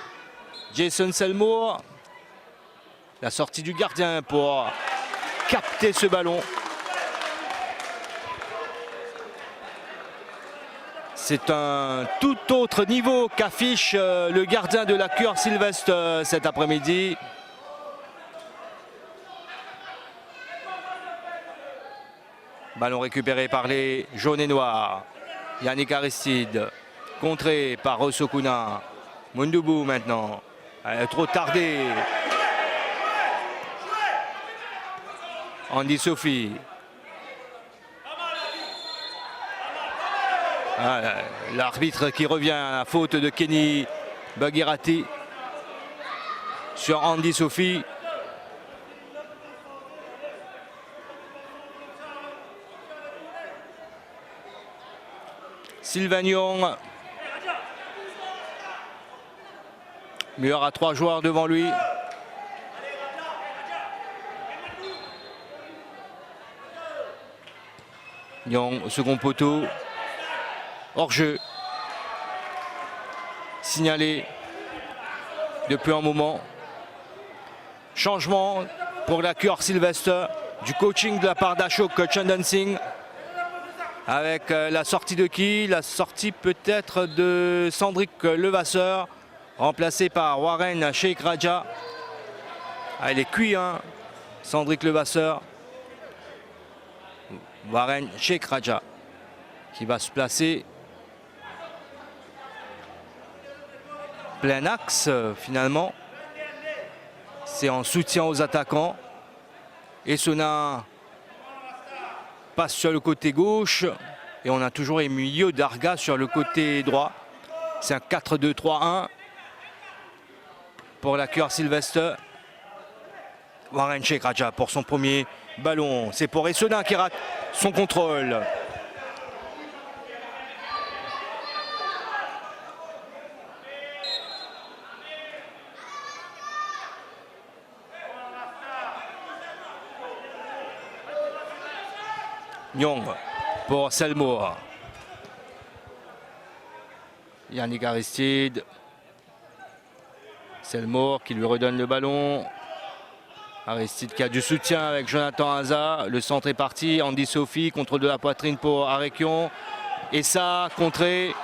Jason Selmour. La sortie du gardien pour capter ce ballon. C'est un tout autre niveau qu'affiche le gardien de la Cure Sylvestre cet après-midi. Ballon récupéré par les jaunes et noirs. Yannick Aristide, contré par Osokuna. Mundubu maintenant. Trop tardé. Andy Sophie. L'arbitre qui revient à la faute de Kenny Bagherati sur Andy Sophie. Sylvain Young. Muir a 3 joueurs devant lui. Young au second poteau. Hors-jeu. Signalé depuis un moment. Changement pour la Cure Sylvestre. Du coaching de la part d'Ashok Chandan Singh. Avec la sortie de qui? La sortie peut-être de Sandrick Levasseur. Remplacé par Warren Sheikh Raja. Ah, il est cuit, hein, Sandrick Levasseur. Warren Sheikh Raja qui va se placer. Plein axe finalement. C'est en soutien aux attaquants. Et Sona passe sur le côté gauche. Et on a toujours Emilio Darga sur le côté droit. C'est un 4-2-3-1 pour la Cure Sylvestre. Warren Sheikh Raja pour son premier ballon. C'est pour Essona qui rate son contrôle. Young pour Selmour. Yannick Aristide. Selmour qui lui redonne le ballon. Aristide qui a du soutien avec Jonathan Hazard. Le centre est parti. Andy Sophie, contrôle de la poitrine pour Arekion. Et ça, contré.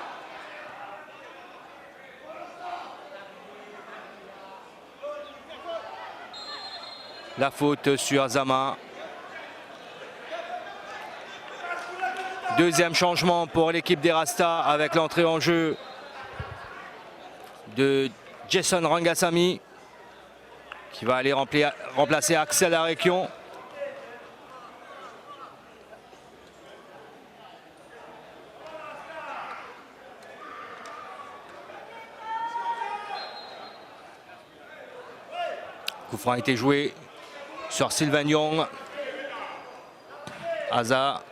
La faute sur Zama. Deuxième changement pour l'équipe des Rasta avec l'entrée en jeu de Jason Rangasamy qui va aller remplacer Axel Arekion. Coup franc a été joué sur Sylvain Young. Hazard.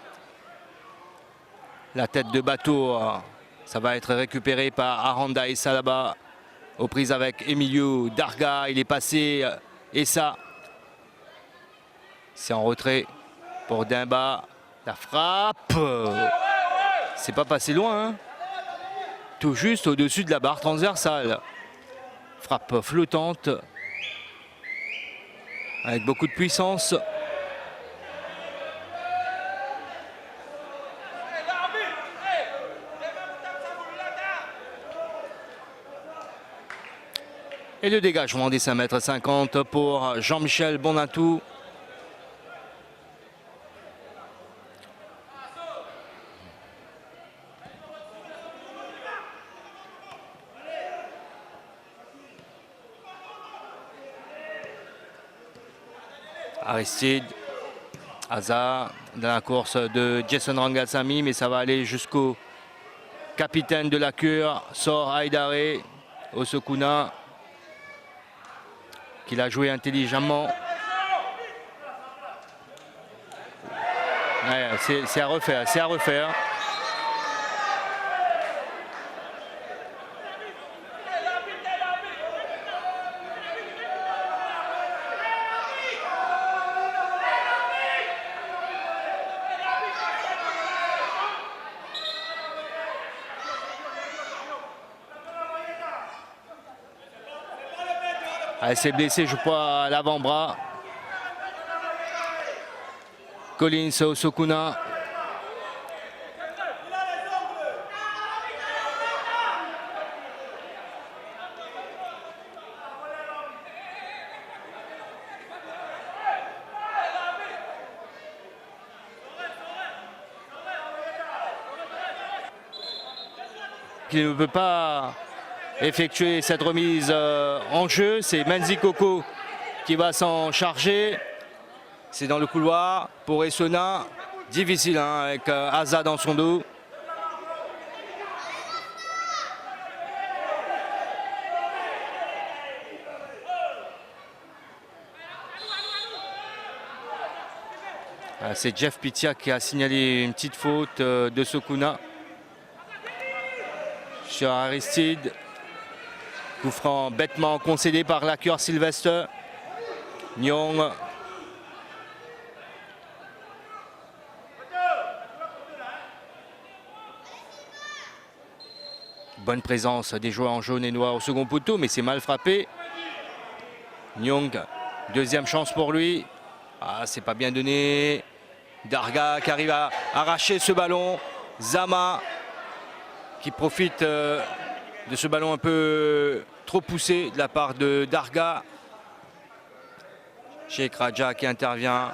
La tête de bateau, ça va être récupéré par Aranda Essa là-bas. Aux prises avec Emilio Darga, il est passé. Essa, c'est en retrait pour Dimba. La frappe. C'est pas passé loin. Hein. Tout juste au-dessus de la barre transversale. Frappe flottante. Avec beaucoup de puissance. Et le dégagement des 5,50 m pour Jean-Michel Bonatou. Aristide, Hazard dans la course de Jason Rangasamy, mais ça va aller jusqu'au capitaine de la cure, Sor Haïdaré, Osokuna, qui l'a joué intelligemment. Ouais, c'est à refaire, c'est à refaire. Elle s'est blessée, je crois, à l'avant-bras. Collins Osokuna. Qui ne peut pas effectuer cette remise en jeu. C'est Menzi Koko qui va s'en charger. C'est dans le couloir pour Essona. Difficile hein, avec Hazard dans son dos. C'est Jeff Pitia qui a signalé une petite faute de Sokuna sur Aristide. Coup franc bêtement concédé par la cure Sylvester. Nyong. Bonne présence des joueurs en jaune et noir au second poteau, mais c'est mal frappé. Nyong, deuxième chance pour lui. Ah, c'est pas bien donné. Darga qui arrive à arracher ce ballon. Zama qui profite de ce ballon un peu trop poussé de la part de Darga. Sheikh Raja qui intervient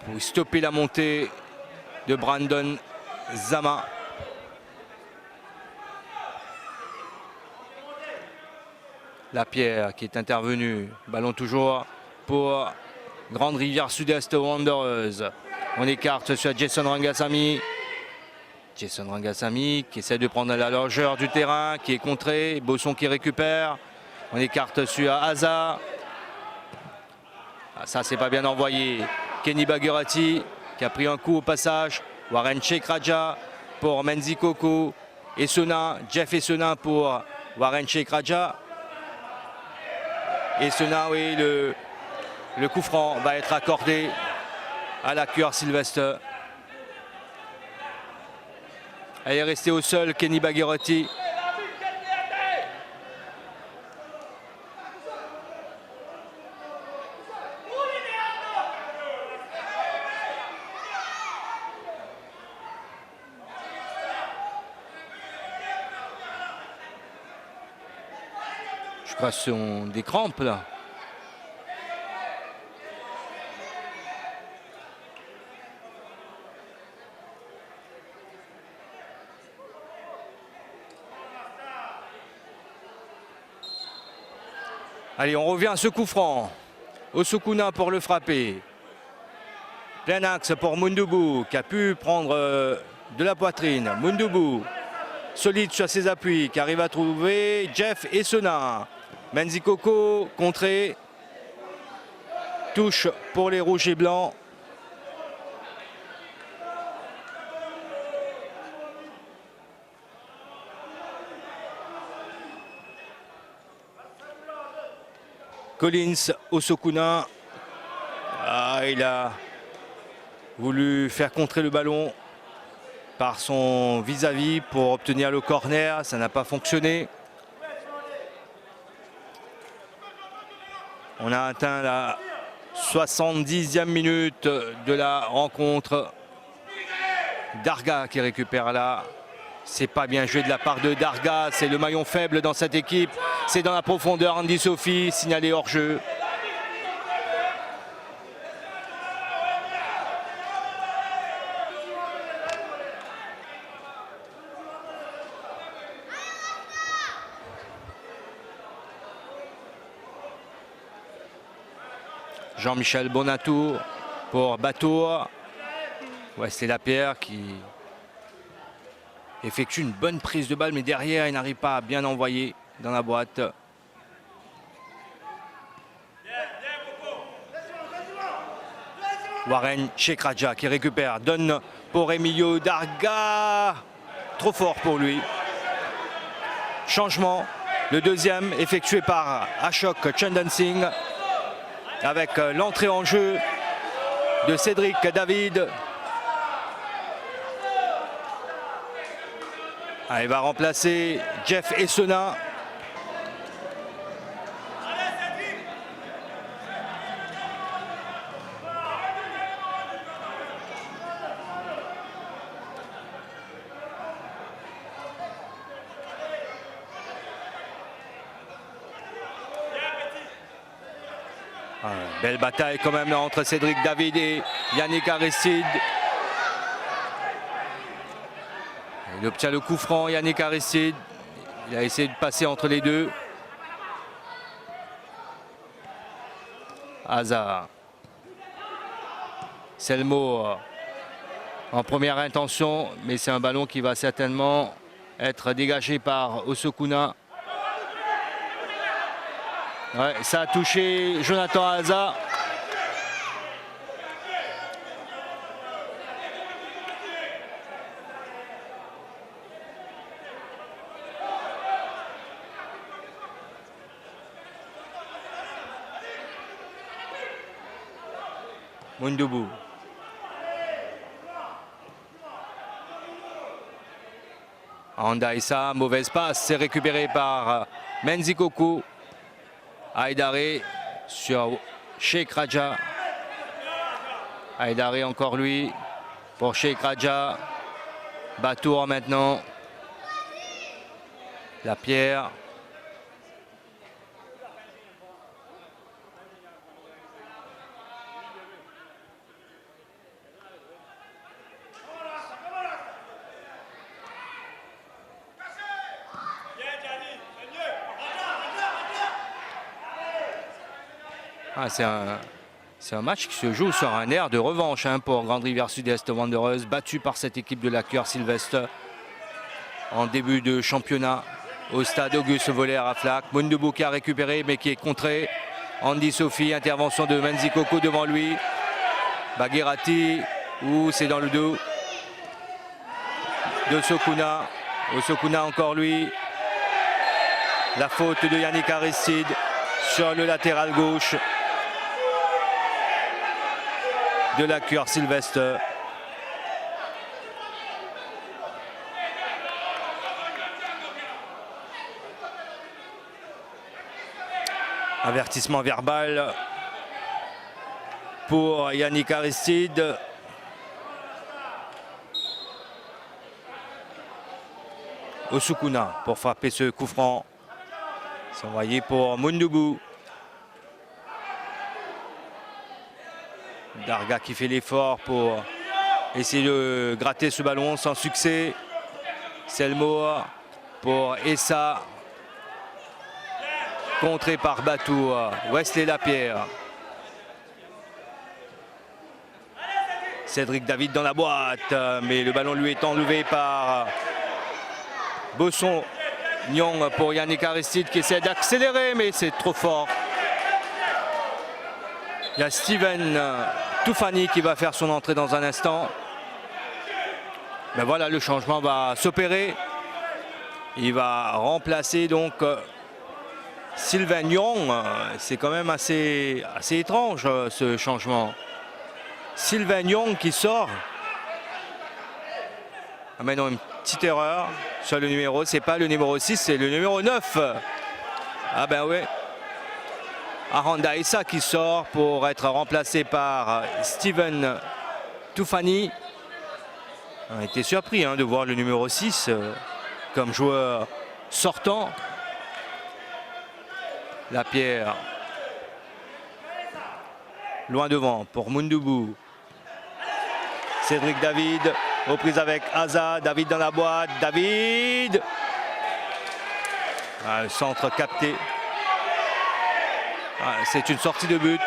pour stopper la montée de Brandon Zama. Lapierre qui est intervenu. Ballon toujours pour Grande Rivière Sud-Est Wanderers. On écarte sur Jason Rangasamy. Jason Rangasamy qui essaie de prendre la largeur du terrain, qui est contré. Bosson qui récupère. On écarte sur Hazard. Ah, ça, c'est pas bien envoyé. Kenny Bagherati qui a pris un coup au passage. Warren Sheikh Raja pour Menzi Koko. Essona, Jeff Essona pour Warren Sheikh Raja. Essona, oui, le coup franc va être accordé à la cure Sylvester. Elle est restée au sol, Kenny Bagherati. Je crois que ce sont des crampes là. Allez, on revient à ce coup franc. Osokuna pour le frapper. Plein axe pour Mundubu qui a pu prendre de la poitrine. Mundubu, solide sur ses appuis, qui arrive à trouver Jeff Essona. Menzi Koko contré. Touche pour les rouges et blancs. Collins, Osokuna. il a voulu faire contrer le ballon par son vis-à-vis pour obtenir le corner. Ça n'a pas fonctionné. On a atteint la 70e minute de la rencontre. Darga qui récupère là. C'est pas bien joué de la part de Darga. C'est le maillon faible dans cette équipe. C'est dans la profondeur. Andy Sophie signalé hors jeu. Jean-Michel Bonatour pour Batour. Wesley Lapierre qui effectue une bonne prise de balle, mais derrière, il n'arrive pas à bien envoyer dans la boîte. Warren Shekraja qui récupère, donne pour Emilio Darga. Trop fort pour lui. Changement, le deuxième effectué par Ashok Chandan Singh, avec l'entrée en jeu de Cédric David. Il va remplacer Jeff Essena. Belle bataille quand même là entre Cédric David et Yannick Aristide. Il obtient le coup franc, Yannick Aristide. Il a essayé de passer entre les deux. Hazard. Selmo en première intention, mais c'est un ballon qui va certainement être dégagé par Osokuna. Ouais, ça a touché Jonathan Hazard. Mundubu. Anda Issa, mauvaise passe, c'est récupéré par Menzikoku. Aïdaré sur Sheikh Raja. Aïdaré encore lui pour Sheikh Raja. Batour maintenant. Lapierre. C'est un match qui se joue sur un air de revanche pour Grande Rivière Sud-Est Wanderers, battu par cette équipe de la Cœur Sylvestre en début de championnat au stade Auguste Voller à Flac. Mundubu qui a récupéré mais qui est contré. Andy Sophie, intervention de Menzikoku devant lui. Baghirati, c'est dans le dos de Sokuna. Osokuna encore lui. La faute de Yannick Aristide sur le latéral gauche de la Cœur Sylvestre. Avertissement verbal pour Yannick Aristide. Osokuna pour frapper ce coup franc. C'est envoyé pour Mundubu. Darga qui fait l'effort pour essayer de gratter ce ballon sans succès. Selmour pour Essa. Contré par Batour. Wesley Lapierre. Cédric David dans la boîte. Mais le ballon lui est enlevé par Bosson. Nyong pour Yannick Aristide qui essaie d'accélérer, mais c'est trop fort. Il y a Steven Toufani qui va faire son entrée dans un instant. Mais voilà, le changement va s'opérer. Il va remplacer donc Sylvain Nyong. C'est quand même assez étrange ce changement. Sylvain Young qui sort. Ah mais non, une petite erreur sur le numéro. C'est pas le numéro 6, c'est le numéro 9. Ah ben oui. Aranda Issa qui sort pour être remplacé par Steven Toufani. On a été surpris de voir le numéro 6 comme joueur sortant. Lapierre. Loin devant pour Moundoubou. Cédric David, reprise avec Aza. David dans la boîte. David. Ah, le centre capté. Ah, c'est une sortie de but.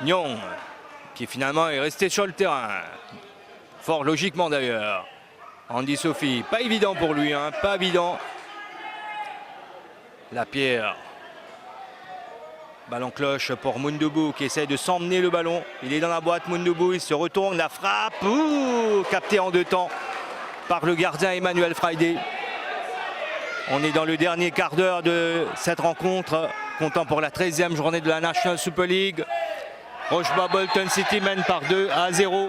Nyong, qui finalement est resté sur le terrain. Fort logiquement d'ailleurs. Andy Sophie, pas évident pour lui, pas évident. Lapierre. Ballon cloche pour Moundoubou qui essaie de s'emmener le ballon. Il est dans la boîte, Moundoubou, il se retourne, la frappe. Capté en 2 temps par le gardien Emmanuel Friday. On est dans le dernier quart d'heure de cette rencontre, comptant pour la 13e journée de la National Super League. Rocheba Bolton City mène par 2-0.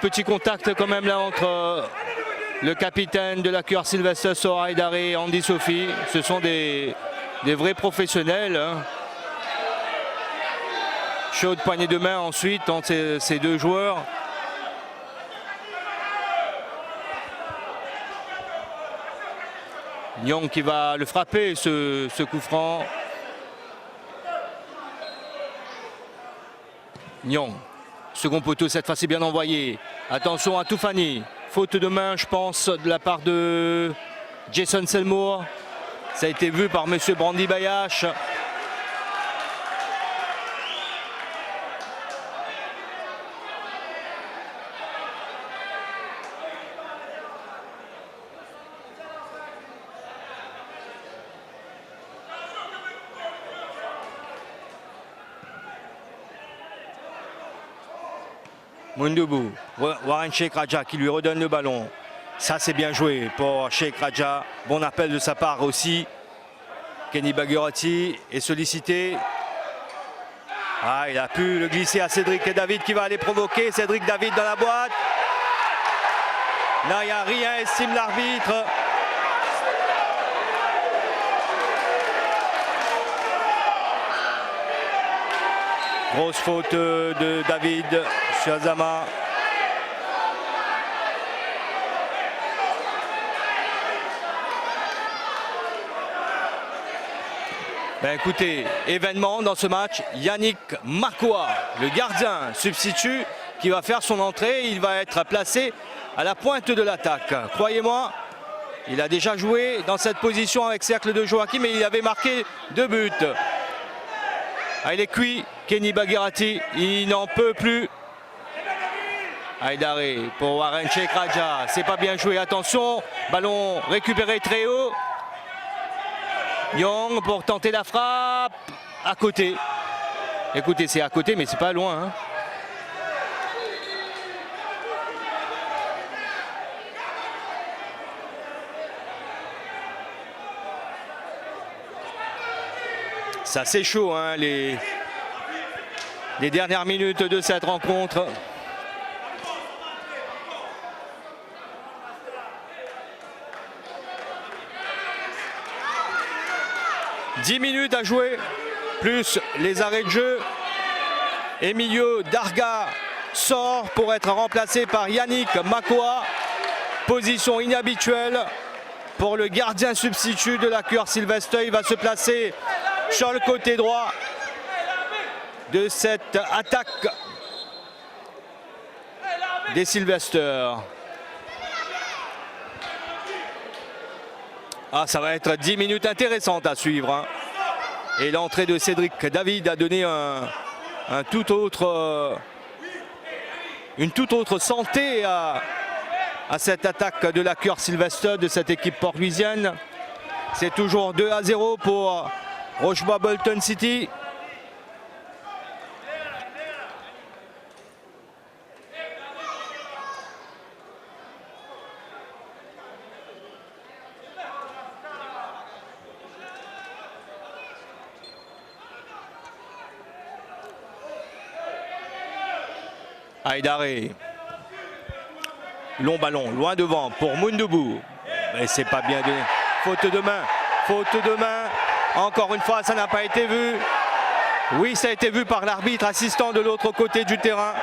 Petit contact quand même là entre le capitaine de la QR Sylvester Soraïdare et Andy Sophie. Ce sont des vrais professionnels. Chaude poignée de main ensuite entre ces deux joueurs. Nyong qui va le frapper, ce coup franc. Nyong. Second poteau, cette fois-ci bien envoyé. Attention à Toufani. Faute de main, je pense, de la part de Jason Selmour. Ça a été vu par monsieur Brandy Bayash. Moundoubou, Warren Sheikh Raja qui lui redonne le ballon. Ça c'est bien joué pour Sheikh Raja. Bon appel de sa part aussi. Kenny Bagherati est sollicité. Ah, il a pu le glisser à Cédric David qui va aller provoquer. Cédric David dans la boîte. Là il n'y a rien, estime l'arbitre. Grosse faute de David sur Azama. Ben écoutez, événement dans ce match, Yannick Makoua, le gardien substitut qui va faire son entrée. Il va être placé à la pointe de l'attaque. Croyez-moi, il a déjà joué dans cette position avec Cercle de Joachim et il avait marqué 2 buts. Ah, il est cuit, Kenny Bagherati, il n'en peut plus. Aïdare pour Warren Sheikh Raja, c'est pas bien joué, attention, ballon récupéré très haut. Young pour tenter la frappe, à côté. Écoutez, c'est à côté, mais c'est pas loin. Ça c'est chaud, les dernières minutes de cette rencontre. « 10 minutes à jouer, plus les arrêts de jeu. Emilio Darga sort pour être remplacé par Yannick Makoua. Position inhabituelle pour le gardien substitut de la QR Sylvester. Il va se placer sur le côté droit de cette attaque des Sylvester. Ah, ça va être 10 minutes intéressantes à suivre. Et l'entrée de Cédric David a donné une toute autre santé à cette attaque de la QR Sylvester, de cette équipe port-louisienne. C'est toujours 2-0 pour Rochebois-Bolton City. Aïdaré. Long ballon, loin devant pour Moundoubu. Mais c'est pas bien donné. Faute de main. Faute de main. Encore une fois, ça n'a pas été vu. Oui, ça a été vu par l'arbitre assistant de l'autre côté du terrain.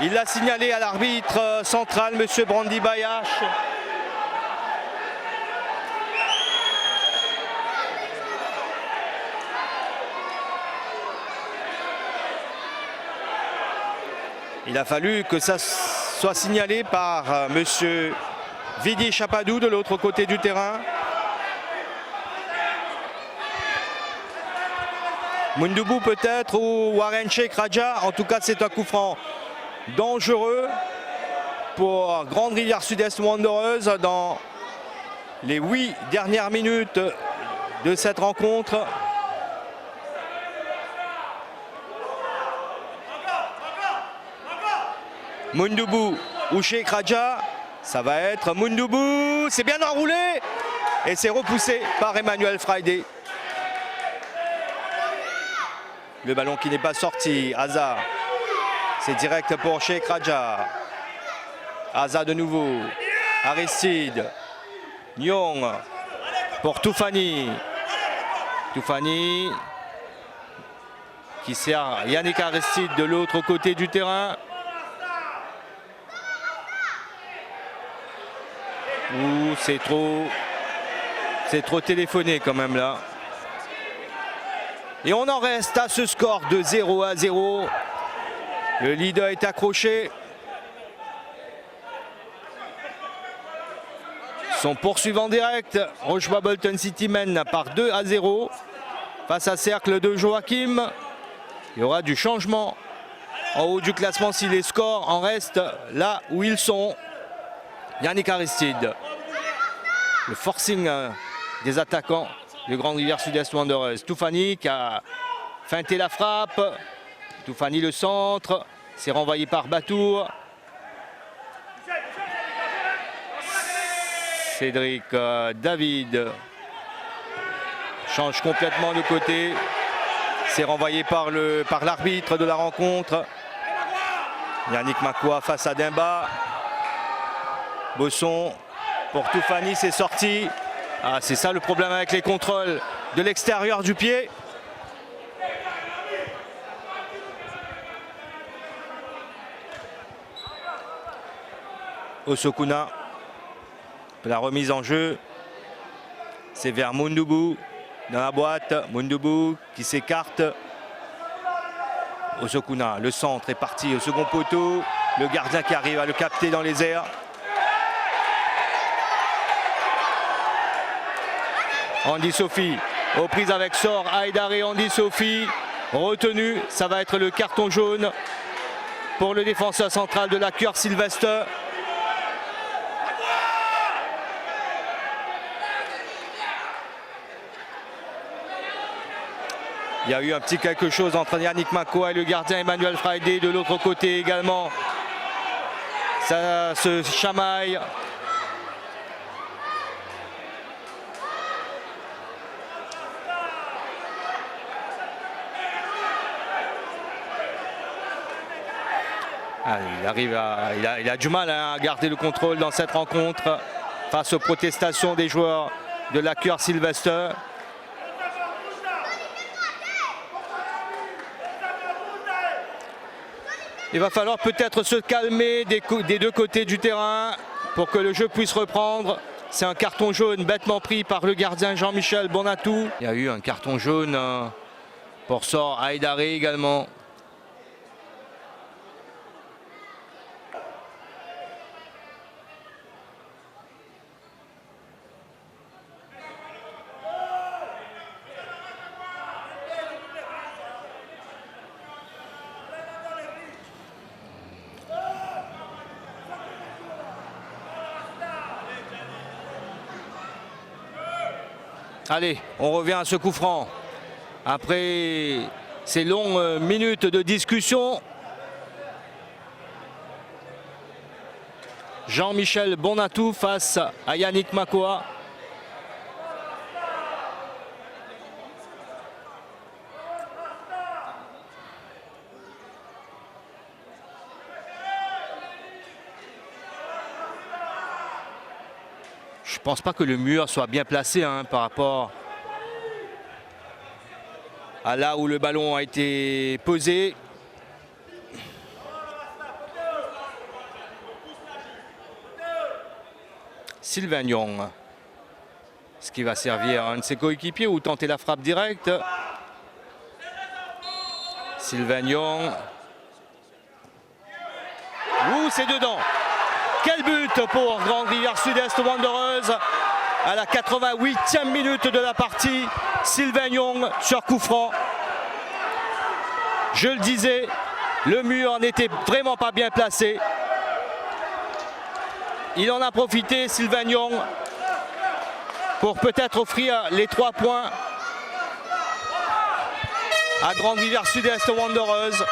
Il l'a signalé à l'arbitre central, M. Brandy Bayash. Il a fallu que ça soit signalé par M. Vidi Chapadou de l'autre côté du terrain. Moundoubu peut-être ou Warren Sheikh Raja. En tout cas, c'est un coup franc dangereux pour Grande Rivière Sud-Est Wanderers dans les 8 dernières minutes de cette rencontre. Moundoubu ou Sheikh Raja, ça va être Moundoubu, c'est bien enroulé et c'est repoussé par Emmanuel Friday. Le ballon qui n'est pas sorti, Aza, c'est direct pour Sheikh Raja. Aza de nouveau, Aristide, Nyong pour Toufani. Toufani qui sert Yannick Aristide de l'autre côté du terrain. Ouh, c'est trop téléphoné quand même là. Et on en reste à ce score de 0-0. Le leader est accroché. Son poursuivant direct, Rochebois-Bolton City mène par 2-0 face à Cercle de Joachim. Il y aura du changement en haut du classement si les scores en restent là où ils sont. Yannick Aristide, le forcing des attaquants de Grande Rivière Sud-Est Wanderers. Toufani qui a feinté la frappe. Toufani le centre, c'est renvoyé par Batour. Cédric David change complètement de côté. C'est renvoyé par l'arbitre de la rencontre. Yannick Makoua face à Dimba. Bosson pour Toufani, c'est sorti. Ah, c'est ça le problème avec les contrôles de l'extérieur du pied. Osokuna, la remise en jeu. C'est vers Moundoubu dans la boîte. Moundoubu qui s'écarte. Osokuna, le centre est parti au second poteau. Le gardien qui arrive à le capter dans les airs. Andy Sophie, aux prises avec Sor, Aïdaré, Andy Sophie, retenu, ça va être le carton jaune pour le défenseur central de la Cœur Sylvester. Il y a eu un petit quelque chose entre Yannick Makoua et le gardien Emmanuel Friday de l'autre côté également. Ça se chamaille. Il a du mal à garder le contrôle dans cette rencontre face aux protestations des joueurs de la Cœur Sylvester. Il va falloir peut-être se calmer des deux côtés du terrain pour que le jeu puisse reprendre. C'est un carton jaune bêtement pris par le gardien Jean-Michel Bonatou. Il y a eu un carton jaune pour Sor Aïdaré également. Allez, on revient à ce coup franc. Après ces longues minutes de discussion, Jean-Michel Bonatou face à Yannick Makoa. Je ne pense pas que le mur soit bien placé par rapport à là où le ballon a été posé. Sylvain Young, ce qui va servir à un de ses coéquipiers ou tenter la frappe directe. Sylvain Young. Ouh, c'est dedans. Quel but pour Grande Rivière Sud-Est Wanderers à la 88e minute de la partie. Sylvain Young sur coup franc. Je le disais, le mur n'était vraiment pas bien placé. Il en a profité, Sylvain Young, pour peut-être offrir les 3 points à Grande Rivière Sud-Est Wanderers.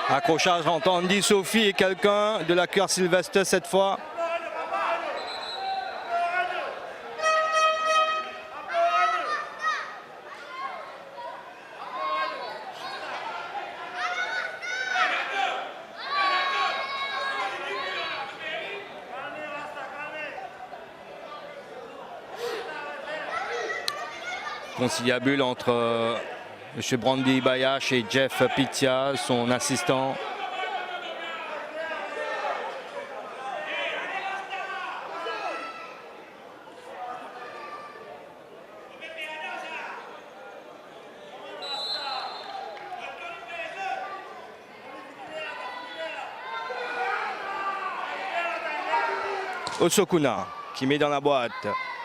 Accrochage entre Andy Sophie et quelqu'un de la Cœur Sylvestre cette fois. Conciliabule entre M. Brandy Bayash et Jeff Pitia, son assistant. Osokuna qui met dans la boîte.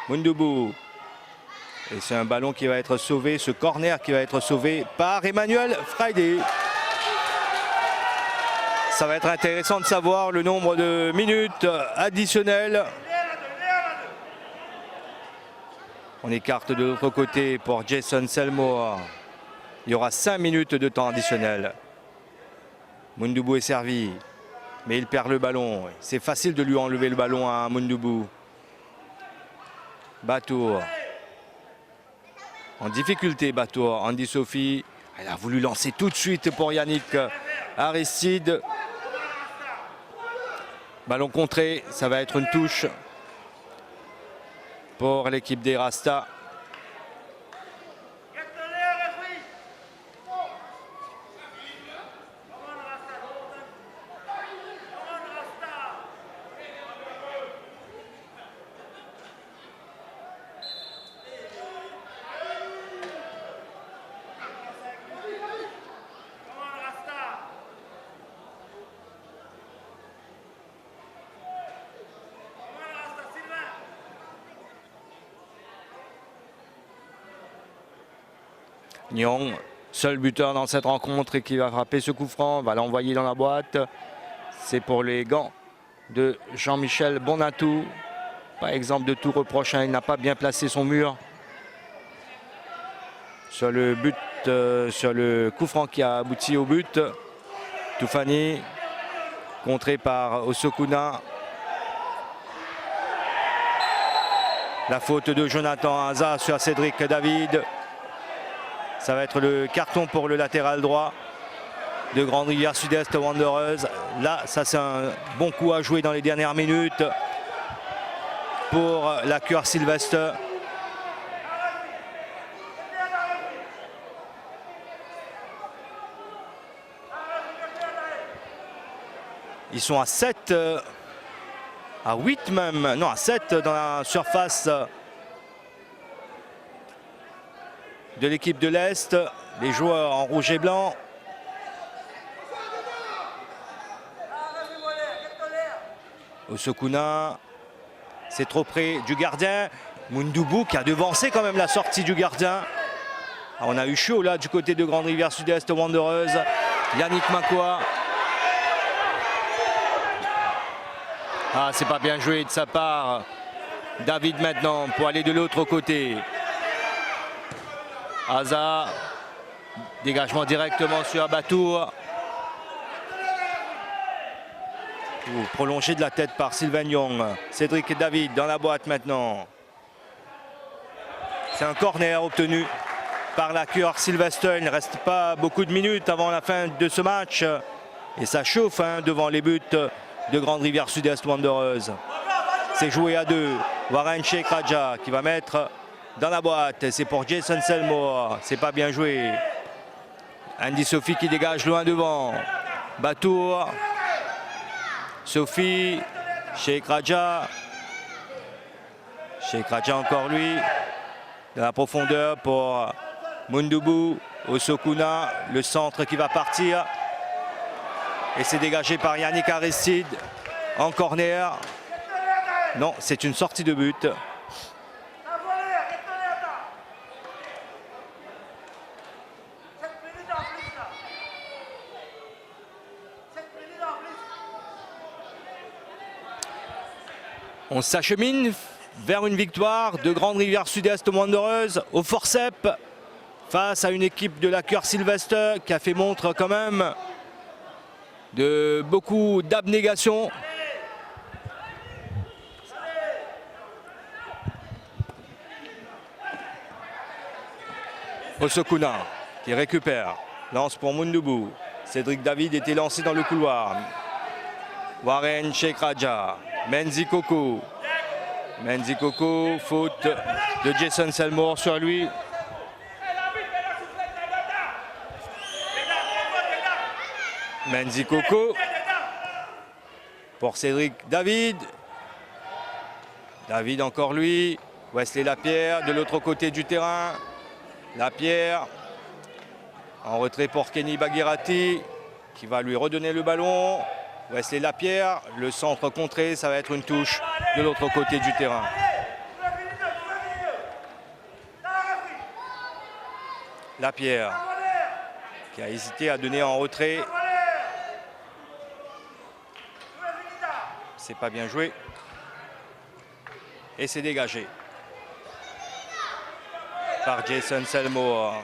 Mundubu. Et c'est un ballon qui va être sauvé, ce corner qui va être sauvé par Emmanuel Friday. Ça va être intéressant de savoir le nombre de minutes additionnelles. On écarte de l'autre côté pour Jason Selmore. Il y aura 5 minutes de temps additionnel. Mundubu est servi, mais il perd le ballon. C'est facile de lui enlever le ballon à Mundubu. Batour. En difficulté, Batour. Andy Sophie. Elle a voulu lancer tout de suite pour Yannick Aristide. Ballon contré, ça va être une touche pour l'équipe des Rasta. Nyong, seul buteur dans cette rencontre et qui va frapper ce coup franc, va l'envoyer dans la boîte. C'est pour les gants de Jean-Michel Bonatou. Pas exemple de tout reproche, il n'a pas bien placé son mur. Sur le but, sur le coup franc qui a abouti au but. Toufani, contré par Osokuna. La faute de Jonathan Haza sur Cédric David. Ça va être le carton pour le latéral droit de Grande Rivière Sud-Est Wanderers. Là, ça c'est un bon coup à jouer dans les dernières minutes pour la Cœur Sylvestre. Ils sont à 7, à 8 même, non à 7 dans la surface de l'équipe de l'Est, les joueurs en rouge et blanc. Osokuna, c'est trop près du gardien. Mundubu qui a devancé quand même la sortie du gardien. Ah, on a eu chaud là du côté de Grande Rivière Sud-Est Wanderers. Yannick Makoa. Ah, c'est pas bien joué de sa part. David maintenant pour aller de l'autre côté. Aza. Dégagement directement sur Abatour. Prolongé de la tête par Sylvain Young. Cédric David dans la boîte maintenant. C'est un corner obtenu par la cure Sylvester. Il ne reste pas beaucoup de minutes avant la fin de ce match. Et ça chauffe devant les buts de Grande Rivière Sud-Est Wanderers. C'est joué à 2. Warren Sheikh Raja qui va mettre dans la boîte. C'est pour Jason Selmore. C'est pas bien joué. Andy Sophie qui dégage loin devant. Batour. Sophie. Sheikh Raja. Sheikh Raja encore lui. Dans la profondeur pour Mundubu. Osokuna. Le centre qui va partir. Et c'est dégagé par Yannick Aristide. En corner. Non, c'est une sortie de but. On s'achemine vers une victoire de Grande Rivière Sud-Est Wanderers au forceps face à une équipe de la Cœur Sylvester qui a fait montre quand même de beaucoup d'abnégation. Osokuna qui récupère, lance pour Mundubu. Cédric David était lancé dans le couloir. Warren Sheikh Raja. Menzi Koko. Menzi Koko, faute de Jason Selmore sur lui. Menzi Koko pour Cédric David. David encore lui. Wesley Lapierre de l'autre côté du terrain. Lapierre en retrait pour Kenny Baghirati qui va lui redonner le ballon. Wesley Lapierre, le centre contré, ça va être une touche de l'autre côté du terrain. Lapierre qui a hésité à donner en retrait. C'est pas bien joué. Et c'est dégagé par Jason Selmore.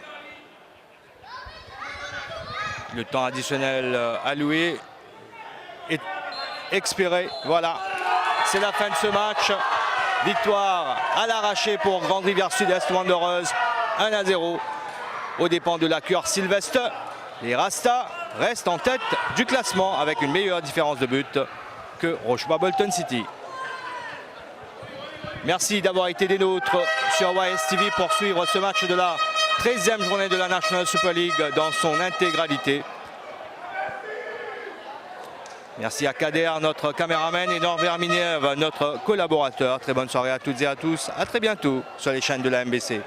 Le temps additionnel alloué est expiré. Voilà, c'est la fin de ce match. Victoire à l'arraché pour Grande Rivière Sud-Est Wanderers, 1-0 aux dépens de la Cœur Sylvester. Les Rastas restent en tête du classement avec une meilleure différence de but que Rochebois Bolton City. Merci d'avoir été des nôtres sur YSTV pour suivre ce match de la 13e journée de la National Super League dans son intégralité. Merci à Kader, notre caméraman, et Norbert Minerve, notre collaborateur. Très bonne soirée à toutes et à tous. À très bientôt sur les chaînes de la MBC.